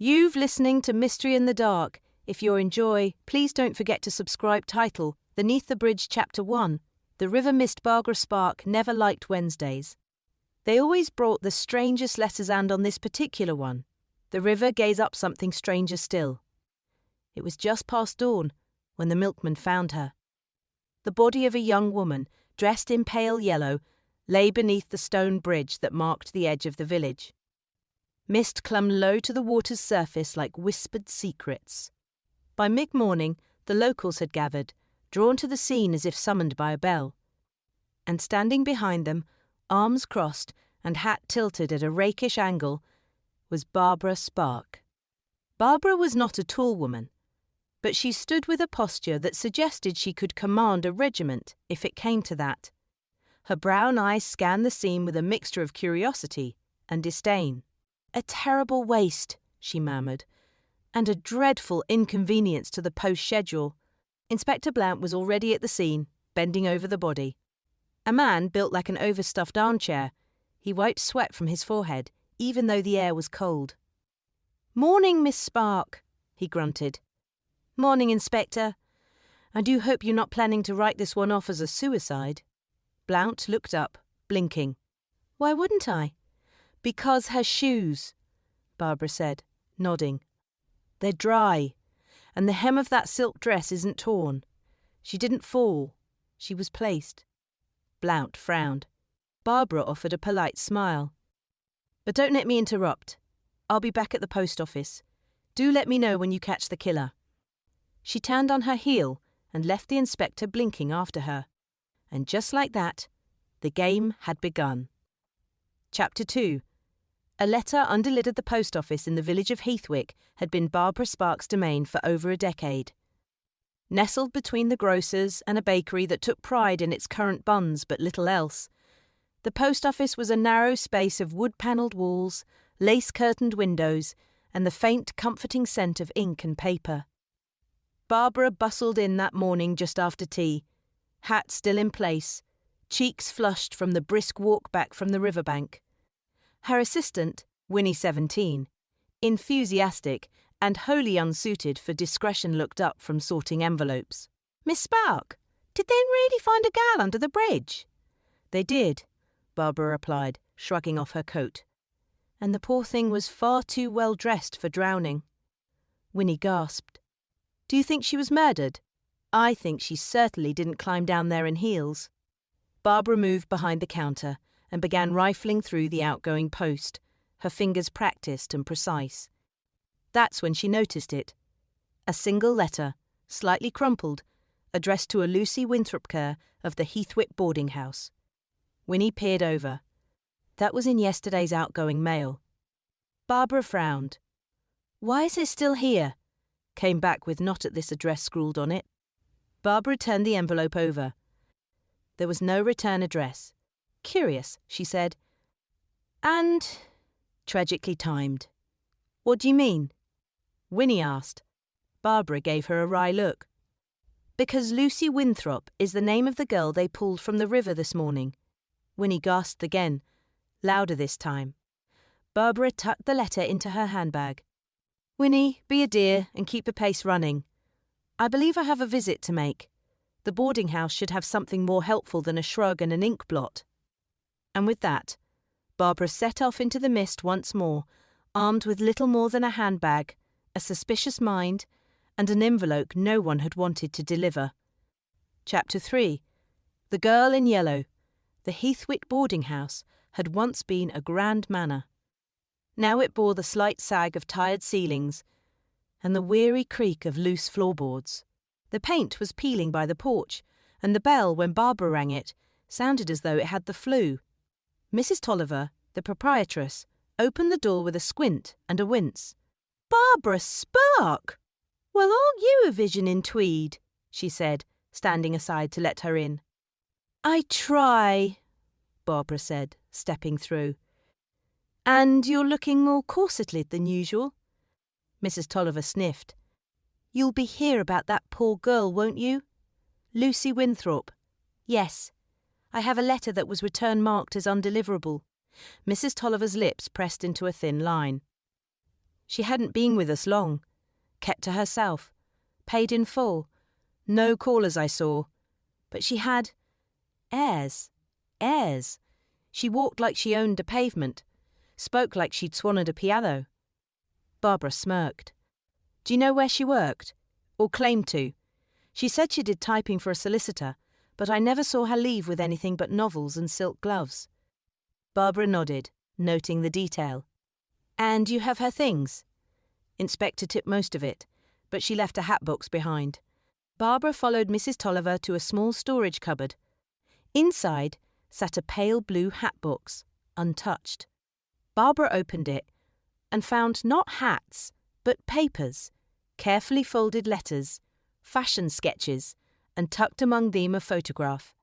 You've listening to Mystery in the Dark. If you enjoy, please don't forget to subscribe. Title, Beneath the Bridge Chapter 1. The River Missed Barbara Spark never liked Wednesdays. They always brought the strangest letters, and on this particular one, the river gazed up something stranger still. It was just past dawn when the milkman found her. The body of a young woman, dressed in pale yellow, lay beneath the stone bridge that marked the edge of the village. Mist clung low to the water's surface like whispered secrets. By mid-morning, the locals had gathered, drawn to the scene as if summoned by a bell. And standing behind them, arms crossed and hat tilted at a rakish angle, was Barbara Spark. Barbara was not a tall woman, but she stood with a posture that suggested she could command a regiment if it came to that. Her brown eyes scanned the scene with a mixture of curiosity and disdain. "A terrible waste," she murmured, "and a dreadful inconvenience to the post schedule." Inspector Blount was already at the scene, bending over the body. A man built like an overstuffed armchair. He wiped sweat from his forehead, even though the air was cold. "Morning, Miss Spark," he grunted. "Morning, Inspector. I do hope you're not planning to write this one off as a suicide." Blount looked up, blinking. "Why wouldn't I?" "Because her shoes," Barbara said, nodding. "They're dry, and the hem of that silk dress isn't torn. She didn't fall. She was placed." Blount frowned. Barbara offered a polite smile. "But don't let me interrupt. I'll be back at the post office. Do let me know when you catch the killer." She turned on her heel and left the inspector blinking after her. And just like that, the game had begun. Chapter 2. A letter undelivered at the post office in the village of Heathwick had been Barbara Spark's domain for over a decade. Nestled between the grocer's and a bakery that took pride in its currant buns but little else, the post office was a narrow space of wood-panelled walls, lace-curtained windows, and the faint, comforting scent of ink and paper. Barbara bustled in that morning just after tea, hat still in place, cheeks flushed from the brisk walk back from the riverbank. Her assistant, Winnie 17, enthusiastic and wholly unsuited for discretion, looked up from sorting envelopes. "Miss Spark, did they really find a gal under the bridge?" "They did," Barbara replied, shrugging off her coat. "And the poor thing was far too well dressed for drowning." Winnie gasped. "Do you think she was murdered?" "I think she certainly didn't climb down there in heels." Barbara moved behind the counter and began rifling through the outgoing post, her fingers practiced and precise. That's when she noticed it. A single letter, slightly crumpled, addressed to a Lucy Winthrop Kerr of the Heathwick boarding house. Winnie peered over. That was in yesterday's outgoing mail. Barbara frowned. "Why is it still here?" Came back with "not at this address" scrawled on it. Barbara turned the envelope over. There was no return address. "Curious," she said. "And tragically timed." "What do you mean?" Winnie asked. Barbara gave her a wry look. "Because Lucy Winthrop is the name of the girl they pulled from the river this morning." Winnie gasped again, louder this time. Barbara tucked the letter into her handbag. "Winnie, be a dear and keep the pace running. I believe I have a visit to make. The boarding house should have something more helpful than a shrug and an ink blot." And with that, Barbara set off into the mist once more, armed with little more than a handbag, a suspicious mind, and an envelope no one had wanted to deliver. Chapter 3. The Girl in Yellow. The Heathwick boarding house had once been a grand manor. Now it bore the slight sag of tired ceilings and the weary creak of loose floorboards. The paint was peeling by the porch, and the bell, when Barbara rang it, sounded as though it had the flu. Mrs. Tolliver, the proprietress, opened the door with a squint and a wince. "Barbara Spark! Well, aren't you a vision in tweed?" she said, standing aside to let her in. "I try," Barbara said, stepping through. "And you're looking more corseted than usual." Mrs. Tolliver sniffed. "You'll be here about that poor girl, won't you?" "Lucy Winthrop." "Yes. I have a letter that was returned marked as undeliverable." Mrs. Tolliver's lips pressed into a thin line. She hadn't been with us long. Kept to herself. Paid in full. No callers I saw. But she had airs. Airs. She walked like she owned a pavement. Spoke like she'd swanned a piano. Barbara smirked. Do you know where she worked? Or claimed to? She said she did typing for a solicitor, but I never saw her leave with anything but novels and silk gloves. Barbara nodded, noting the detail. And you have her things? Inspector tipped most of it, but she left a hat box behind. Barbara followed Mrs. Tolliver to a small storage cupboard. Inside sat a pale blue hat box, untouched. Barbara opened it and found not hats, but papers, carefully folded letters, fashion sketches, and tucked among them a photograph.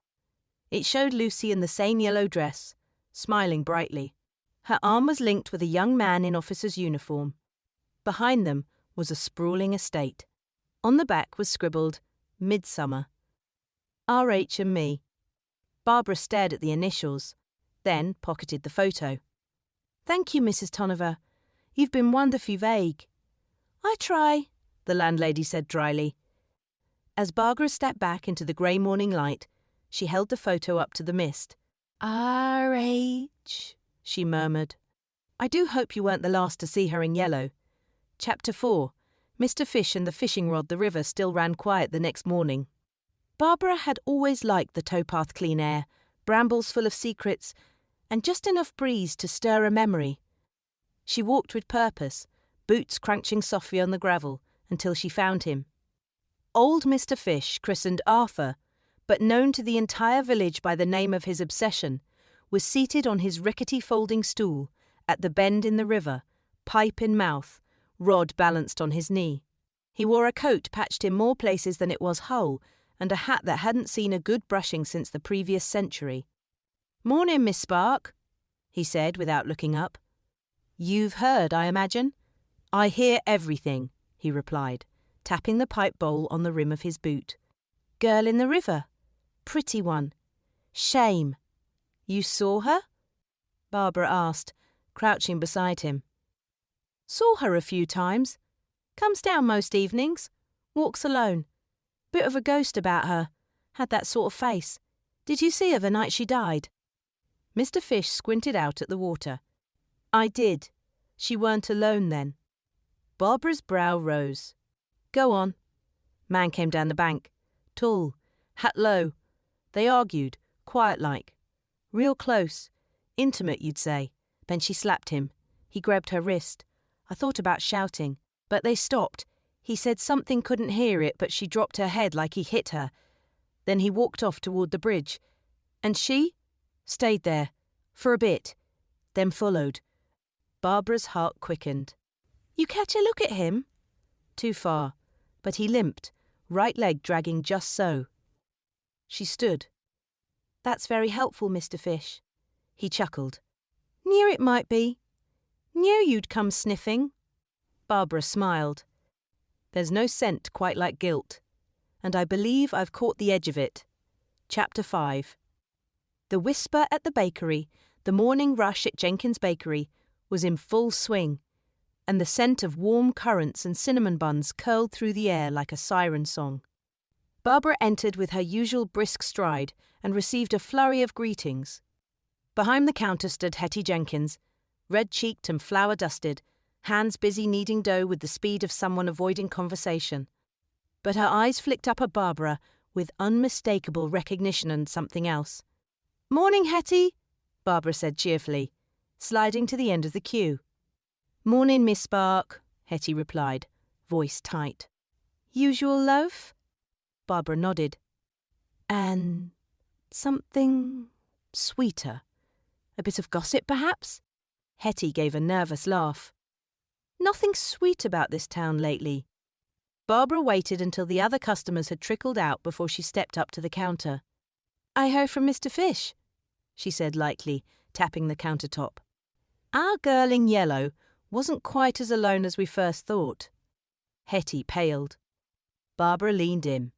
It showed Lucy in the same yellow dress, smiling brightly. Her arm was linked with a young man in officer's uniform. Behind them was a sprawling estate. On the back was scribbled, Midsummer. R.H. and me. Barbara stared at the initials, then pocketed the photo. Thank you, Mrs. Tolliver. You've been wonderfully vague. I try, the landlady said dryly. As Barbara stepped back into the grey morning light, she held the photo up to the mist. R.H., she murmured. I do hope you weren't the last to see her in yellow. Chapter 4. Mr. Fish and the fishing rod. The river still ran quiet the next morning. Barbara had always liked the towpath clean air, brambles full of secrets, and just enough breeze to stir a memory. She walked with purpose, boots crunching softly on the gravel, until she found him. Old Mr. Fish, christened Arthur, but known to the entire village by the name of his obsession, was seated on his rickety folding stool at the bend in the river, pipe in mouth, rod balanced on his knee. He wore a coat patched in more places than it was whole, and a hat that hadn't seen a good brushing since the previous century. Morning, Miss Spark, he said without looking up. You've heard, I imagine? I hear everything, he replied, tapping the pipe bowl on the rim of his boot. Girl in the river. Pretty one. Shame. You saw her? Barbara asked, crouching beside him. Saw her a few times. Comes down most evenings. Walks alone. Bit of a ghost about her. Had that sort of face. Did you see her the night she died? Mr. Fish squinted out at the water. I did. She weren't alone then. Barbara's brow rose. Go on. Man came down the bank. Tall. Hat low. They argued, quiet-like. Real close. Intimate, you'd say. Then she slapped him. He grabbed her wrist. I thought about shouting, but they stopped. He said something couldn't hear it, but she dropped her head like he hit her. Then he walked off toward the bridge. And she? Stayed there. For a bit. Then followed. Barbara's heart quickened. You catch a look at him? Too far. But he limped, right leg dragging just so. She stood. That's very helpful, Mr. Fish. He chuckled. Knew it might be. Knew you'd come sniffing. Barbara smiled. There's no scent quite like guilt, and I believe I've caught the edge of it. Chapter 5. The whisper at the bakery, the morning rush at Jenkins' Bakery, was in full swing, and the scent of warm currants and cinnamon buns curled through the air like a siren song. Barbara entered with her usual brisk stride and received a flurry of greetings. Behind the counter stood Hetty Jenkins, red-cheeked and flour-dusted, hands busy kneading dough with the speed of someone avoiding conversation. But her eyes flicked up at Barbara with unmistakable recognition and something else. Morning, Hetty, Barbara said cheerfully, sliding to the end of the queue. Morning, Miss Spark, Hetty replied, voice tight. Usual loaf? Barbara nodded. And something sweeter. A bit of gossip, perhaps? Hetty gave a nervous laugh. Nothing sweet about this town lately. Barbara waited until the other customers had trickled out before she stepped up to the counter. I heard from Mr. Fish, she said lightly, tapping the countertop. Our girl in yellow wasn't quite as alone as we first thought. Hetty paled. Barbara leaned in.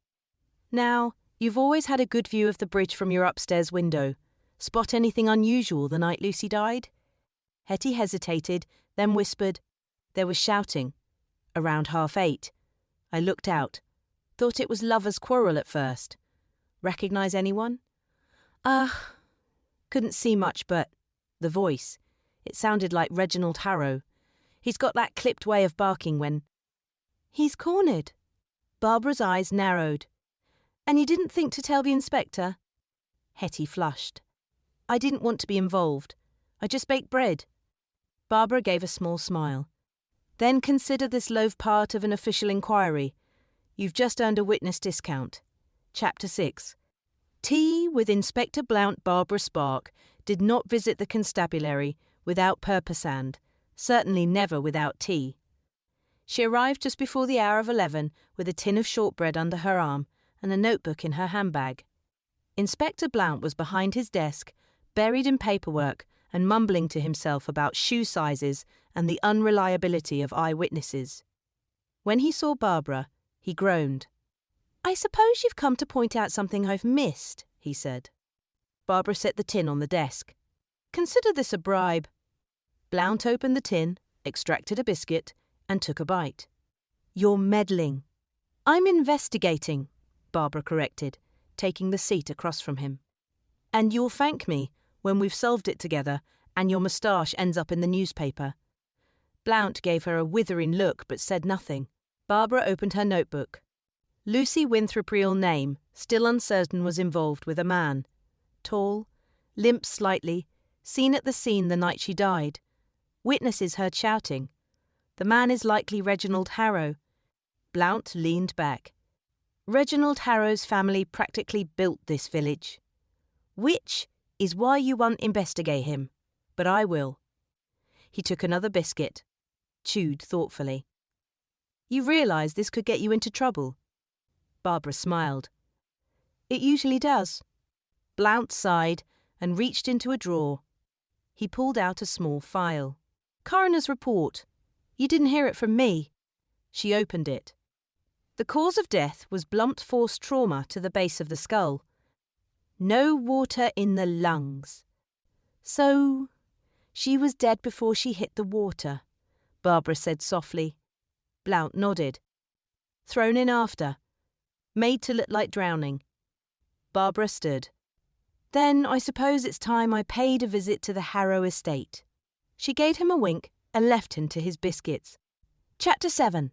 Now, you've always had a good view of the bridge from your upstairs window. Spot anything unusual the night Lucy died? Hetty hesitated, then whispered, There was shouting. Around 8:30. I looked out. Thought it was lovers' quarrel at first. Recognize anyone? Couldn't see much, but the voice. It sounded like Reginald Harrow. He's got that clipped way of barking when... He's cornered. Barbara's eyes narrowed. And you didn't think to tell the inspector? Hetty flushed. I didn't want to be involved. I just baked bread. Barbara gave a small smile. Then consider this loaf part of an official inquiry. You've just earned a witness discount. Chapter 6. Tea with Inspector Blount. Barbara Spark did not visit the constabulary without purpose and, certainly never without tea. She arrived just before the hour of 11 with a tin of shortbread under her arm and a notebook in her handbag. Inspector Blount was behind his desk, buried in paperwork and mumbling to himself about shoe sizes and the unreliability of eyewitnesses. When he saw Barbara, he groaned. I suppose you've come to point out something I've missed, he said. Barbara set the tin on the desk. Consider this a bribe. Blount opened the tin, extracted a biscuit, and took a bite. You're meddling. I'm investigating, Barbara corrected, taking the seat across from him. And you'll thank me when we've solved it together and your moustache ends up in the newspaper. Blount gave her a withering look but said nothing. Barbara opened her notebook. Lucy Winthrop, real name, still uncertain, was involved with a man. Tall, limp slightly, seen at the scene the night she died. Witnesses heard shouting. The man is likely Reginald Harrow. Blount leaned back. Reginald Harrow's family practically built this village. Which is why you won't investigate him, but I will. He took another biscuit, chewed thoughtfully. You realise this could get you into trouble? Barbara smiled. It usually does. Blount sighed and reached into a drawer. He pulled out a small file. Coroner's report. You didn't hear it from me. She opened it. The cause of death was blunt force trauma to the base of the skull. No water in the lungs. So, she was dead before she hit the water, Barbara said softly. Blount nodded. Thrown in after. Made to look like drowning. Barbara stood. Then I suppose it's time I paid a visit to the Harrow estate. She gave him a wink and left him to his biscuits. Chapter 7.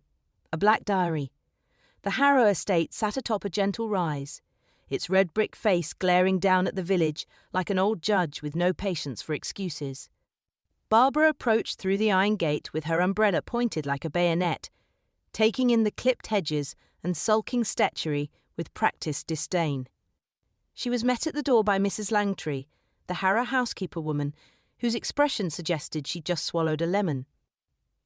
A Black Diary. The Harrow estate sat atop a gentle rise, its red brick face glaring down at the village like an old judge with no patience for excuses. Barbara approached through the iron gate with her umbrella pointed like a bayonet, taking in the clipped hedges and sulking statuary with practised disdain. She was met at the door by Mrs. Langtry, the Harrow housekeeper woman, whose expression suggested she'd just swallowed a lemon.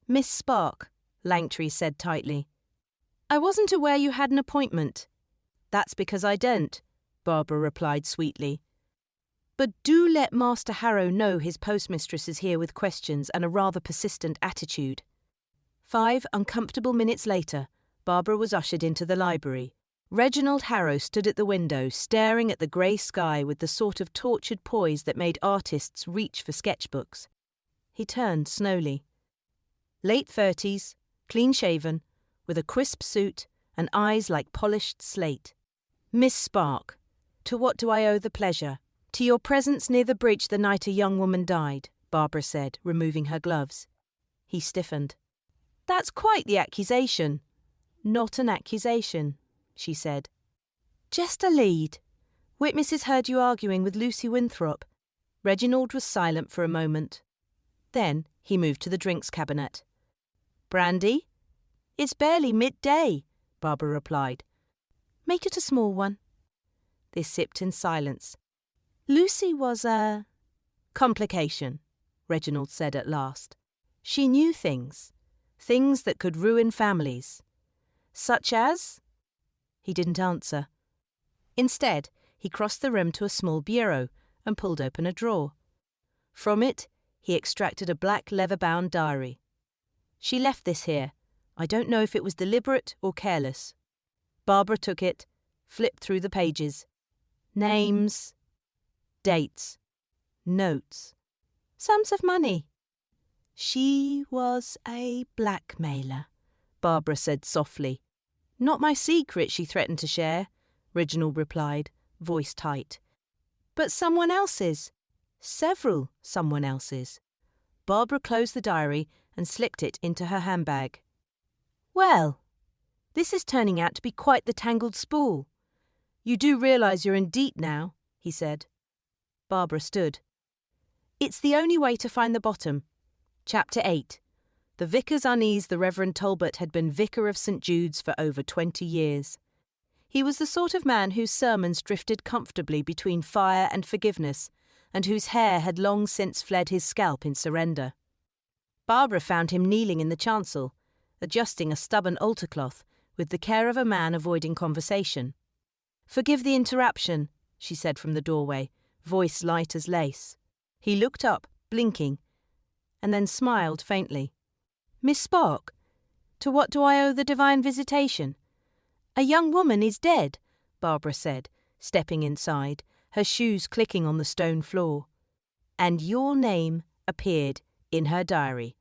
Miss Spark, Langtry said tightly. I wasn't aware you had an appointment. That's because I don't, Barbara replied sweetly. But do let Master Harrow know his postmistress is here with questions and a rather persistent attitude. 5 uncomfortable minutes later, Barbara was ushered into the library. Reginald Harrow stood at the window, staring at the grey sky with the sort of tortured poise that made artists reach for sketchbooks. He turned slowly. Late 30s, clean-shaven, with a crisp suit and eyes like polished slate. Miss Spark, to what do I owe the pleasure? To your presence near the bridge the night a young woman died, Barbara said, removing her gloves. He stiffened. That's quite the accusation. Not an accusation, she said. Just a lead. Witnesses heard you arguing with Lucy Winthrop. Reginald was silent for a moment. Then he moved to the drinks cabinet. Brandy? It's barely midday, Barbara replied. Make it a small one. They sipped in silence. Lucy was a complication, Reginald said at last. She knew things that could ruin families. Such as? He didn't answer. Instead, he crossed the room to a small bureau and pulled open a drawer. From it, he extracted a black leather-bound diary. She left this here. I don't know if it was deliberate or careless. Barbara took it, flipped through the pages. Names, dates, notes, sums of money. She was a blackmailer, Barbara said softly. Not my secret she threatened to share, Reginald replied, voice tight. But someone else's. Several someone else's. Barbara closed the diary and slipped it into her handbag. Well, this is turning out to be quite the tangled spool. You do realise you're in deep now, he said. Barbara stood. It's the only way to find the bottom. Chapter 8. The vicar's unease. The Reverend Talbot had been vicar of St. Jude's for over 20 years. He was the sort of man whose sermons drifted comfortably between fire and forgiveness, and whose hair had long since fled his scalp in surrender. Barbara found him kneeling in the chancel, adjusting a stubborn altar cloth with the care of a man avoiding conversation. Forgive the interruption, she said from the doorway, voice light as lace. He looked up, blinking, and then smiled faintly. Miss Spark, to what do I owe the divine visitation? A young woman is dead, Barbara said, stepping inside, her shoes clicking on the stone floor. And your name appeared in her diary.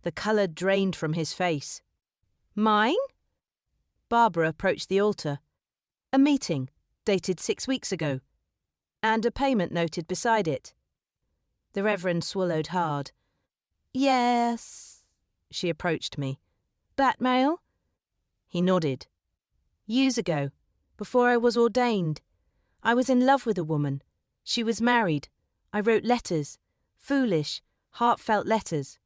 The colour drained from his face. Mine? Barbara approached the altar. A meeting, dated 6 weeks ago, and a payment noted beside it. The Reverend swallowed hard. Yes, she approached me. Blackmail? He nodded. Years ago, before I was ordained, I was in love with a woman. She was married. I wrote letters. Foolish, heartfelt letters.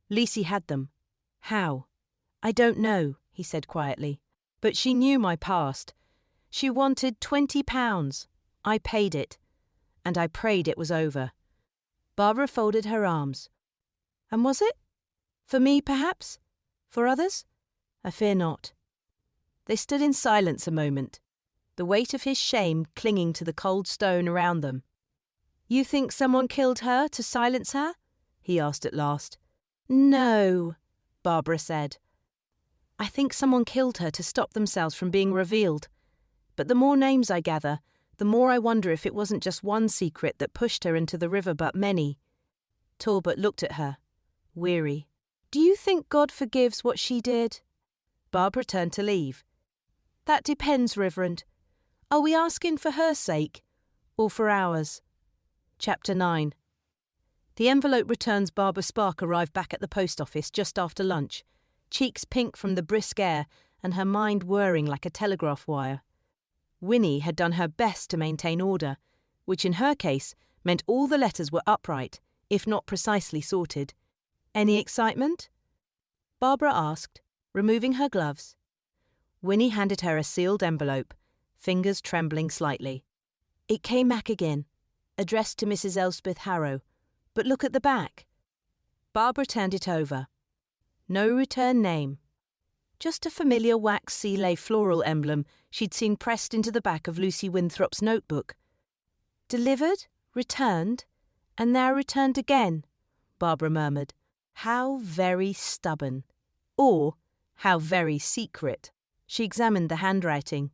Lucy had them. How? I don't know, he said quietly. But she knew my past. She wanted £20. I paid it. And I prayed it was over. Barbara folded her arms. And was it? For me, perhaps? For others? I fear not. They stood in silence a moment, the weight of his shame clinging to the cold stone around them. You think someone killed her to silence her? He asked at last. No, Barbara said. I think someone killed her to stop themselves from being revealed. But the more names I gather, the more I wonder if it wasn't just one secret that pushed her into the river, but many. Talbot looked at her, weary. Do you think God forgives what she did? Barbara turned to leave. That depends, Reverend. Are we asking for her sake, or for ours? Chapter 9. The envelope returns Barbara Spark arrived back at the post office just after lunch, cheeks pink from the brisk air and her mind whirring like a telegraph wire. Winnie had done her best to maintain order, which in her case meant all the letters were upright, if not precisely sorted. Any excitement? Barbara asked, removing her gloves. Winnie handed her a sealed envelope, fingers trembling slightly. It came back again, addressed to Mrs. Elspeth Harrow. But look at the back. Barbara turned it over. No return name. Just a familiar wax sea-lay floral emblem she'd seen pressed into the back of Lucy Winthrop's notebook. Delivered, returned, and now returned again, Barbara murmured. How very stubborn. Or how very secret. She examined the handwriting.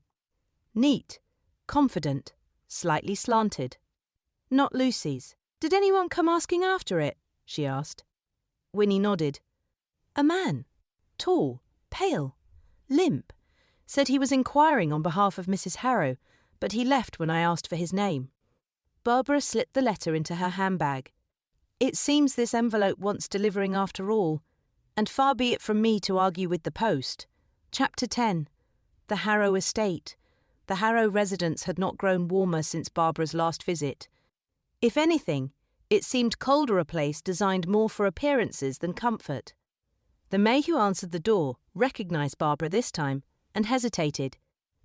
Neat, confident, slightly slanted. Not Lucy's. Did anyone come asking after it? She asked. Winnie nodded. A man, tall, pale, limp, said he was inquiring on behalf of Mrs. Harrow, but he left when I asked for his name. Barbara slipped the letter into her handbag. It seems this envelope wants delivering after all, and far be it from me to argue with the post. Chapter 10. The Harrow Estate. The Harrow residence had not grown warmer since Barbara's last visit. If anything, it seemed colder, a place designed more for appearances than comfort. The maid who answered the door recognised Barbara this time and hesitated.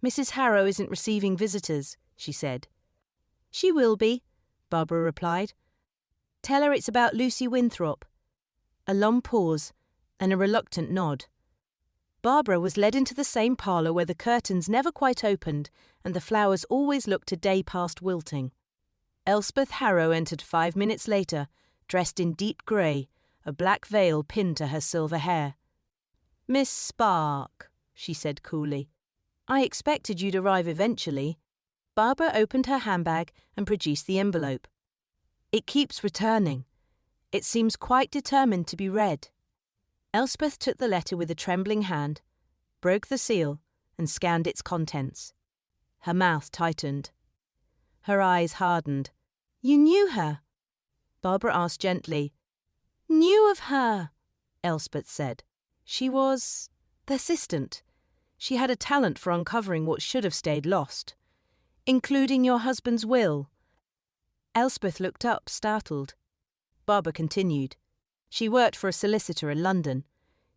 Mrs. Harrow isn't receiving visitors, she said. She will be, Barbara replied. Tell her it's about Lucy Winthrop. A long pause and a reluctant nod. Barbara was led into the same parlour where the curtains never quite opened and the flowers always looked a day past wilting. Elspeth Harrow entered 5 minutes later, dressed in deep grey, a black veil pinned to her silver hair. Miss Spark, she said coolly. I expected you'd arrive eventually. Barbara opened her handbag and produced the envelope. It keeps returning. It seems quite determined to be read. Elspeth took the letter with a trembling hand, broke the seal, and scanned its contents. Her mouth tightened. Her eyes hardened. "You knew her?" Barbara asked gently. "Knew of her," Elspeth said. "She was persistent. She had a talent for uncovering what should have stayed lost, including your husband's will." Elspeth looked up, startled. Barbara continued. "She worked for a solicitor in London.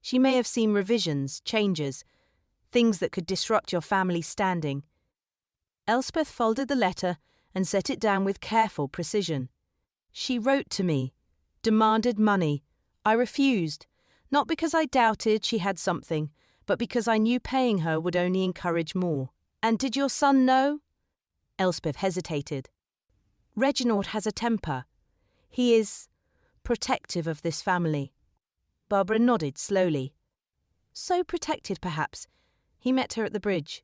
She may have seen revisions, changes, things that could disrupt your family's standing." Elspeth folded the letter and set it down with careful precision. "She wrote to me, demanded money. I refused, not because I doubted she had something, but because I knew paying her would only encourage more." "And did your son know?" Elspeth hesitated. "Reginald has a temper. He is protective of this family." Barbara nodded slowly. "So protected, perhaps, he met her at the bridge."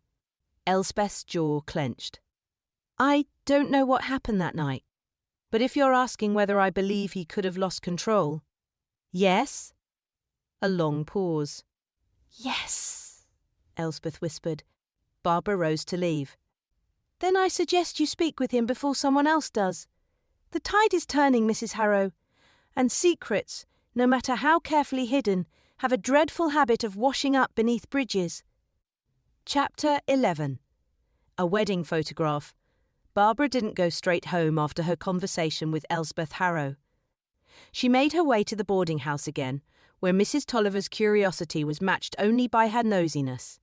Elspeth's jaw clenched. "I don't know what happened that night, but if you're asking whether I believe he could have lost control, yes." A long pause. "Yes," Elspeth whispered. Barbara rose to leave. "Then I suggest you speak with him before someone else does. The tide is turning, Mrs. Harrow, and secrets, no matter how carefully hidden, have a dreadful habit of washing up beneath bridges." Chapter 11. A wedding photograph. Barbara didn't go straight home after her conversation with Elspeth Harrow. She made her way to the boarding house again, where Mrs. Tolliver's curiosity was matched only by her nosiness.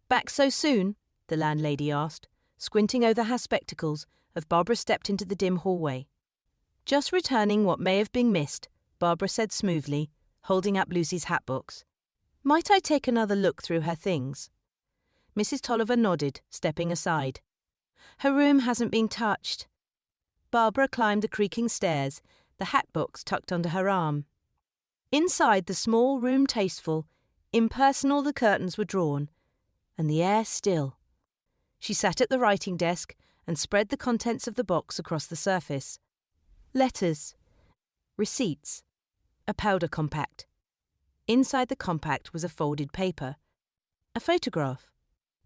"Back so soon?" the landlady asked, squinting over her spectacles as Barbara stepped into the dim hallway. "Just returning what may have been missed," Barbara said smoothly, holding up Lucy's hat box. "Might I take another look through her things?" Mrs. Tolliver nodded, stepping aside. "Her room hasn't been touched." Barbara climbed the creaking stairs, the hat box tucked under her arm. Inside the small room tasteful, impersonal the curtains were drawn, and the air still. She sat at the writing desk and spread the contents of the box across the surface. Letters. Receipts. A powder compact. Inside the compact was a folded paper. A photograph.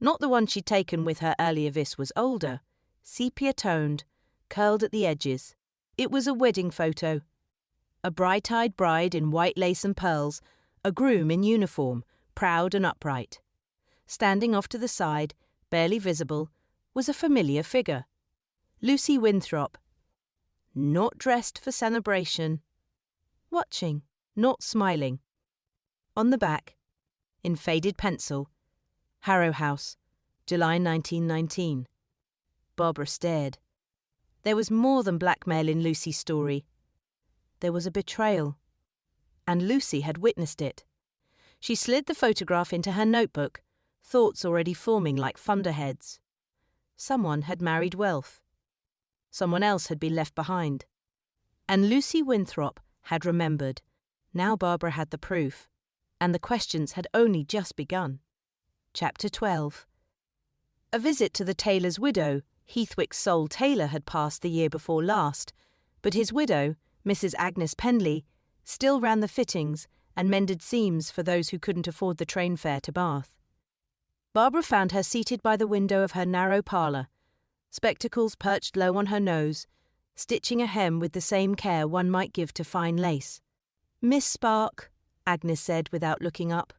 Not the one she'd taken with her earlier. This was older, sepia-toned, curled at the edges. It was a wedding photo. A bright-eyed bride in white lace and pearls, a groom in uniform, proud and upright. Standing off to the side, barely visible, was a familiar figure. Lucy Winthrop. Not dressed for celebration. Watching, not smiling. On the back, in faded pencil, Harrow House, July 1919. Barbara stared. There was more than blackmail in Lucy's story. There was a betrayal. And Lucy had witnessed it. She slid the photograph into her notebook, thoughts already forming like thunderheads. Someone had married wealth. Someone else had been left behind. And Lucy Winthrop had remembered. Now Barbara had the proof. And the questions had only just begun. Chapter 12. A visit to the tailor's widow, Heathwick's sole tailor, had passed the year before last, but his widow, Mrs. Agnes Penley, still ran the fittings and mended seams for those who couldn't afford the train fare to Bath. Barbara found her seated by the window of her narrow parlour, spectacles perched low on her nose, stitching a hem with the same care one might give to fine lace. "Miss Spark," Agnes said without looking up.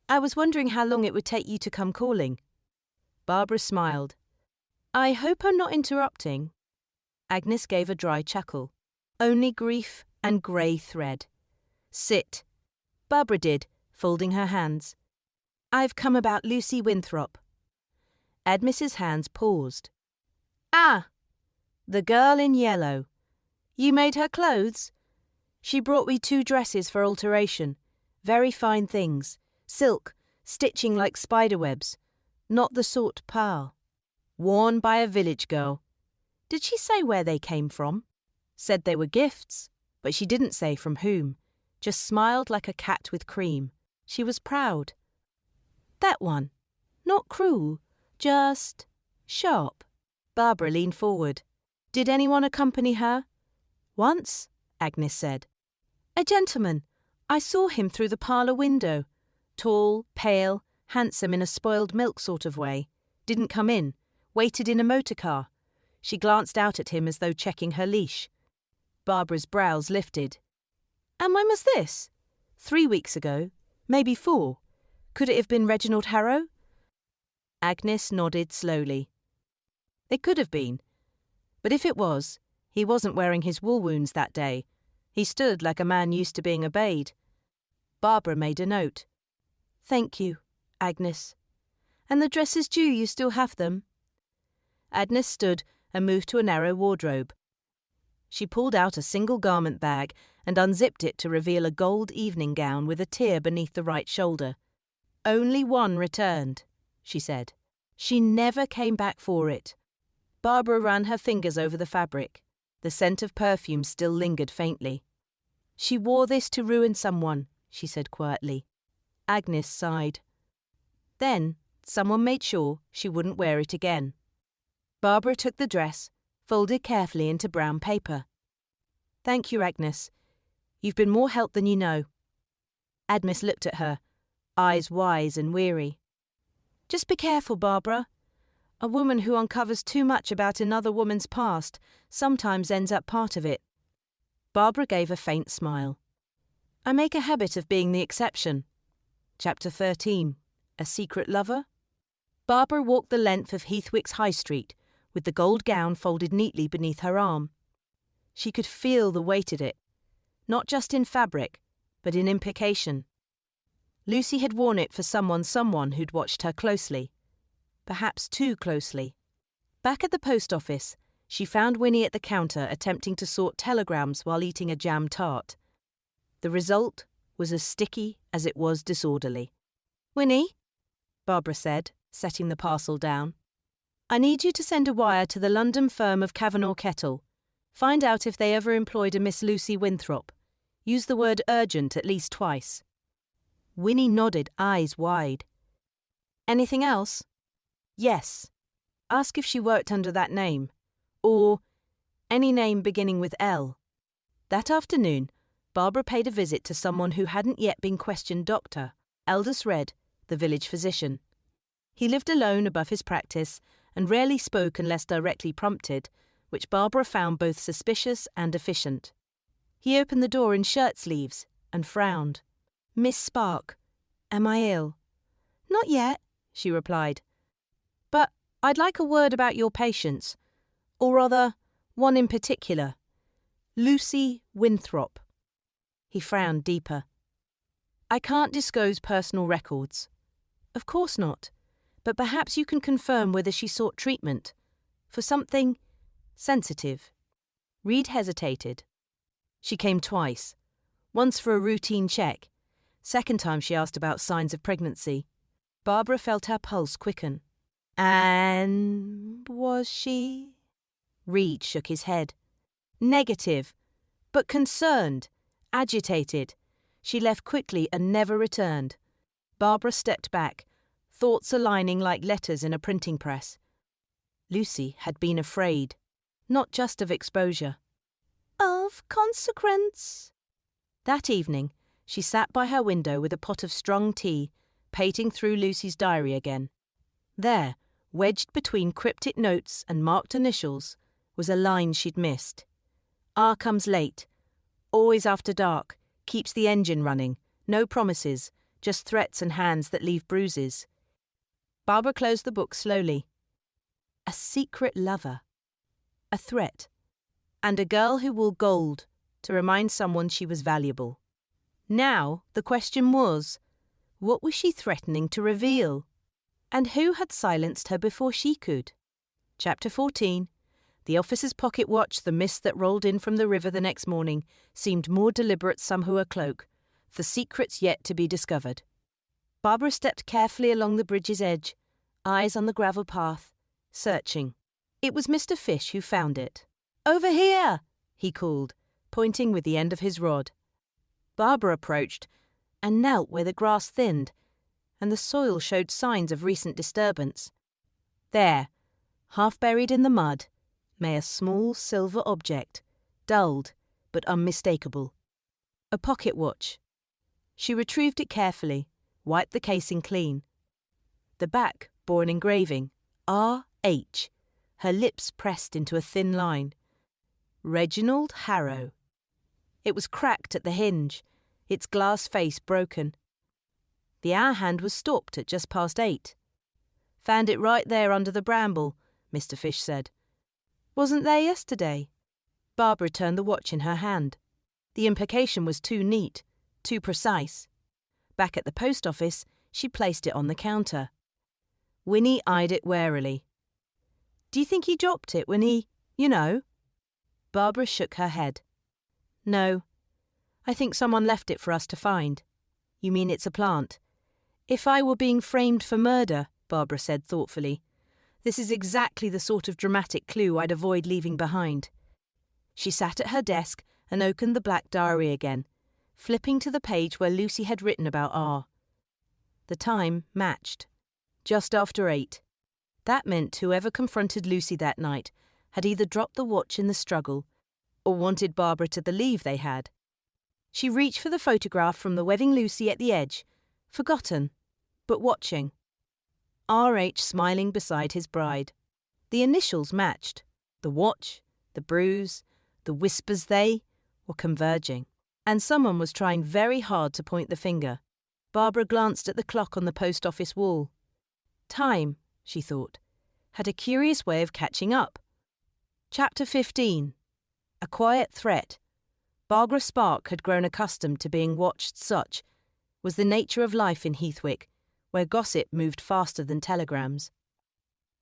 "I was wondering how long it would take you to come calling." Barbara smiled. "I hope I'm not interrupting." Agnes gave a dry chuckle. "Only grief and grey thread." "Sit." Barbara did, folding her hands. "I've come about Lucy Winthrop." Agnes's hands paused. "Ah, the girl in yellow. You made her clothes?" "She brought me 2 dresses for alteration. Very fine things. Silk, stitching like spiderwebs. Not the sort Pearl. Worn by a village girl." "Did she say where they came from?" "Said they were gifts, but she didn't say from whom. Just smiled like a cat with cream. She was proud." "That one. Not cruel, just sharp." Barbara leaned forward. "Did anyone accompany her?" "Once, Agnes said. "A gentleman. I saw him through the parlour window. Tall, pale, handsome in a spoiled milk sort of way. Didn't come in. Waited in a motor car." She glanced out at him as though checking her leash. Barbara's brows lifted. "And when was this?" 3 weeks ago. Maybe 4. Could it have been Reginald Harrow?" Agnes nodded slowly. It could have been. But if it was, he wasn't wearing his wool wounds that day. He stood like a man used to being obeyed. Barbara made a note. "Thank you, Agnes. And the dresses due, you still have them?" Agnes stood and moved to a narrow wardrobe. She pulled out a single garment bag and unzipped it to reveal a gold evening gown with a tear beneath the right shoulder. "Only one returned," she said. "She never came back for it." Barbara ran her fingers over the fabric. The scent of perfume still lingered faintly. "She wore this to ruin someone," she said quietly. Agnes sighed. Then someone made sure she wouldn't wear it again. Barbara took the dress, folded carefully into brown paper. "Thank you, Agnes. You've been more help than you know." Agnes looked at her, eyes wise and weary. "Just be careful, Barbara. A woman who uncovers too much about another woman's past sometimes ends up part of it." Barbara gave a faint smile. "I make a habit of being the exception." Chapter 13. A Secret Lover? Barbara walked the length of Heathwick's High Street, with the gold gown folded neatly beneath her arm. She could feel the weight of it, not just in fabric, but in implication. Lucy had worn it for someone who'd watched her closely. Perhaps too closely. Back at the post office, she found Winnie at the counter attempting to sort telegrams while eating a jam tart. The result was as sticky as it was disorderly. "Winnie," Barbara said, setting the parcel down, "I need you to send a wire to the London firm of Kavanagh Kettle. Find out if they ever employed a Miss Lucy Winthrop. Use the word urgent at least twice." Winnie nodded, eyes wide. "Anything else?" "Yes. Ask if she worked under that name. Or any name beginning with L." That afternoon, Barbara paid a visit to someone who hadn't yet been questioned. Dr. Aldous Red, the village physician. He lived alone above his practice and rarely spoke unless directly prompted, which Barbara found both suspicious and efficient. He opened the door in shirt sleeves and frowned. "Miss Spark, am I ill?" "Not yet," she replied. "But I'd like a word about your patients, or rather, one in particular. Lucy Winthrop." He frowned deeper. "I can't disclose personal records." "Of course not. But perhaps you can confirm whether she sought treatment for something sensitive." Reed hesitated. "She came twice. Once for a routine check. Second time she asked about signs of pregnancy." Barbara felt her pulse quicken. "And was she?" Reed shook his head. "Negative, but concerned, agitated. She left quickly and never returned." Barbara stepped back, thoughts aligning like letters in a printing press. Lucy had been afraid, not just of exposure. "Of consequence." That evening, she sat by her window with a pot of strong tea, pating through Lucy's diary again. There, wedged between cryptic notes and marked initials, was a line she'd missed. "R comes late. Always after dark. Keeps the engine running. No promises. Just threats and hands that leave bruises." Barbara closed the book slowly. A secret lover. A threat. And a girl who wore gold to remind someone she was valuable. Now the question was, what was she threatening to reveal? And who had silenced her before she could? Chapter 14. The officer's pocket watch, the mist that rolled in from the river the next morning, seemed more deliberate somehow a cloak, for secrets yet to be discovered. Barbara stepped carefully along the bridge's edge, eyes on the gravel path, searching. It was Mr. Fish who found it. "Over here!" he called, pointing with the end of his rod. Barbara approached and knelt where the grass thinned, and the soil showed signs of recent disturbance. There, half buried in the mud, lay a small silver object, dulled, but unmistakable. A pocket watch. She retrieved it carefully, wiped the casing clean. The back bore an engraving, R.H., her lips pressed into a thin line. Reginald Harrow. It was cracked at the hinge, its glass face broken. The hour hand was stopped at just past 8. "Found it right there under the bramble," Mr. Fish said. "Wasn't there yesterday?" Barbara turned the watch in her hand. The implication was too neat, too precise. Back at the post office, she placed it on the counter. Winnie eyed it warily. "Do you think he dropped it when he, you know?" Barbara shook her head. "No. I think someone left it for us to find." "You mean it's a plant?" "If I were being framed for murder," Barbara said thoughtfully, "this is exactly the sort of dramatic clue I'd avoid leaving behind." She sat at her desk and opened the black diary again, flipping to the page where Lucy had written about R. The time matched. Just after 8. That meant whoever confronted Lucy that night had either dropped the watch in the struggle or wanted Barbara to believe they had. She reached for the photograph from the wedding Lucy at the edge, forgotten, but watching. R.H. smiling beside his bride. The initials matched. The watch, the bruise, the whispers, they were converging. And someone was trying very hard to point the finger. Barbara glanced at the clock on the post office wall. Time, she thought, had a curious way of catching up. Chapter 15. A quiet threat. Barbara Spark had grown accustomed to being watched. Such was the nature of life in Heathwick, where gossip moved faster than telegrams.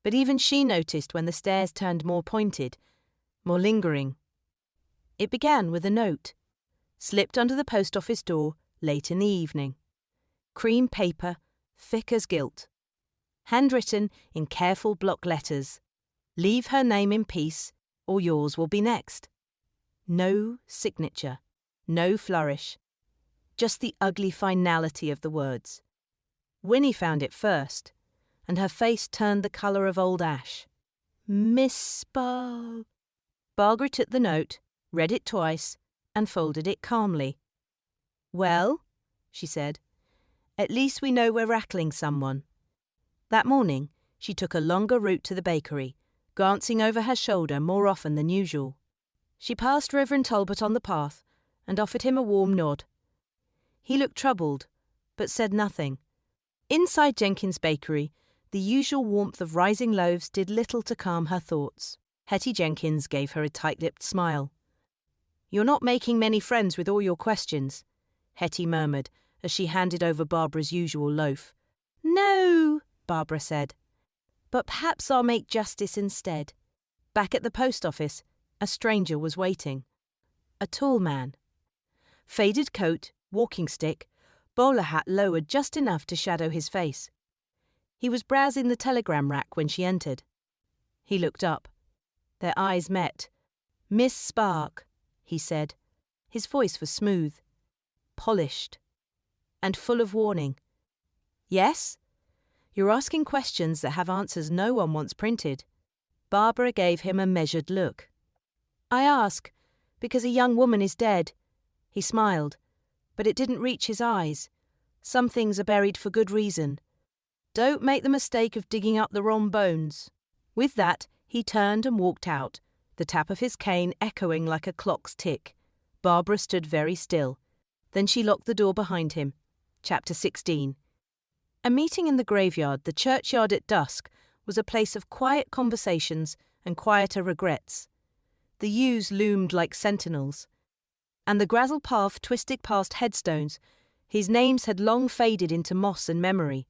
But even she noticed when the stares turned more pointed, more lingering. It began with a note, slipped under the post office door late in the evening. Cream paper, thick as gilt. Handwritten in careful block letters. "Leave her name in peace, or yours will be next." No signature, no flourish, just the ugly finality of the words. Winnie found it first, and her face turned the colour of old ash. "Miss Barbara took the note, read it twice, and folded it calmly. "Well," she said, "at least we know we're rattling someone." That morning, she took a longer route to the bakery, glancing over her shoulder more often than usual. She passed Reverend Talbot on the path and offered him a warm nod. He looked troubled, but said nothing. Inside Jenkins' bakery, the usual warmth of rising loaves did little to calm her thoughts. Hetty Jenkins gave her a tight-lipped smile. "You're not making many friends with all your questions," Hetty murmured as she handed over Barbara's usual loaf. "No," Barbara said. "But perhaps I'll make justice instead." Back at the post office, a stranger was waiting. A tall man. Faded coat, walking stick, bowler hat lowered just enough to shadow his face. He was browsing the telegram rack when she entered. He looked up. Their eyes met. "Miss Spark," he said. His voice was smooth, polished, and full of warning. "Yes? You're asking questions that have answers no one wants printed." Barbara gave him a measured look. "I ask because a young woman is dead." He smiled, but it didn't reach his eyes. Some things are buried for good reason. Don't make the mistake of digging up the wrong bones. With that, he turned and walked out, the tap of his cane echoing like a clock's tick. Barbara stood very still. Then she locked the door behind him. Chapter 16. A meeting in the graveyard, the churchyard at dusk, was a place of quiet conversations and quieter regrets. The yews loomed like sentinels, and the gravel path twisted past headstones whose names had long faded into moss and memory.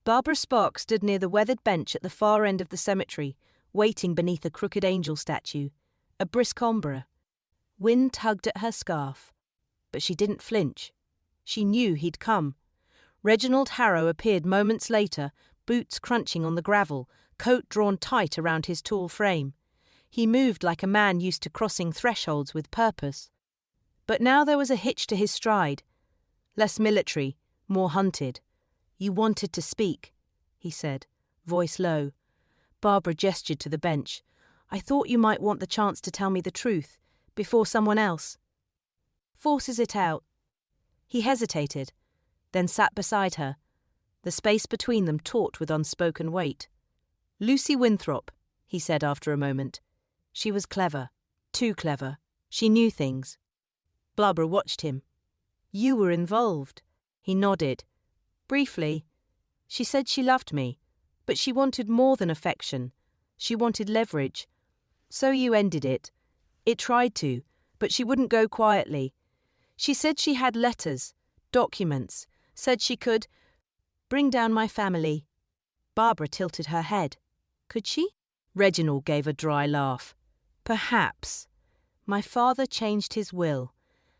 Barbara Spark stood near the weathered bench at the far end of the cemetery, waiting beneath a crooked angel statue, a brisk ombre. Wind tugged at her scarf, but she didn't flinch. She knew he'd come. Reginald Harrow appeared moments later, boots crunching on the gravel, coat drawn tight around his tall frame. He moved like a man used to crossing thresholds with purpose. But now there was a hitch to his stride. Less military, more hunted. "You wanted to speak," he said, voice low. Barbara gestured to the bench. "I thought you might want the chance to tell me the truth, before someone else." Forces it out. He hesitated, then sat beside her, the space between them taut with unspoken weight. Lucy Winthrop, he said after a moment. She was clever. Too clever. She knew things. Barbara watched him. You were involved. He nodded. Briefly. She said she loved me, but she wanted more than affection. She wanted leverage. So you ended it. It tried to, but she wouldn't go quietly. She said she had letters, documents, said she could bring down my family. Barbara tilted her head. Could she? Reginald gave a dry laugh. Perhaps. My father changed his will,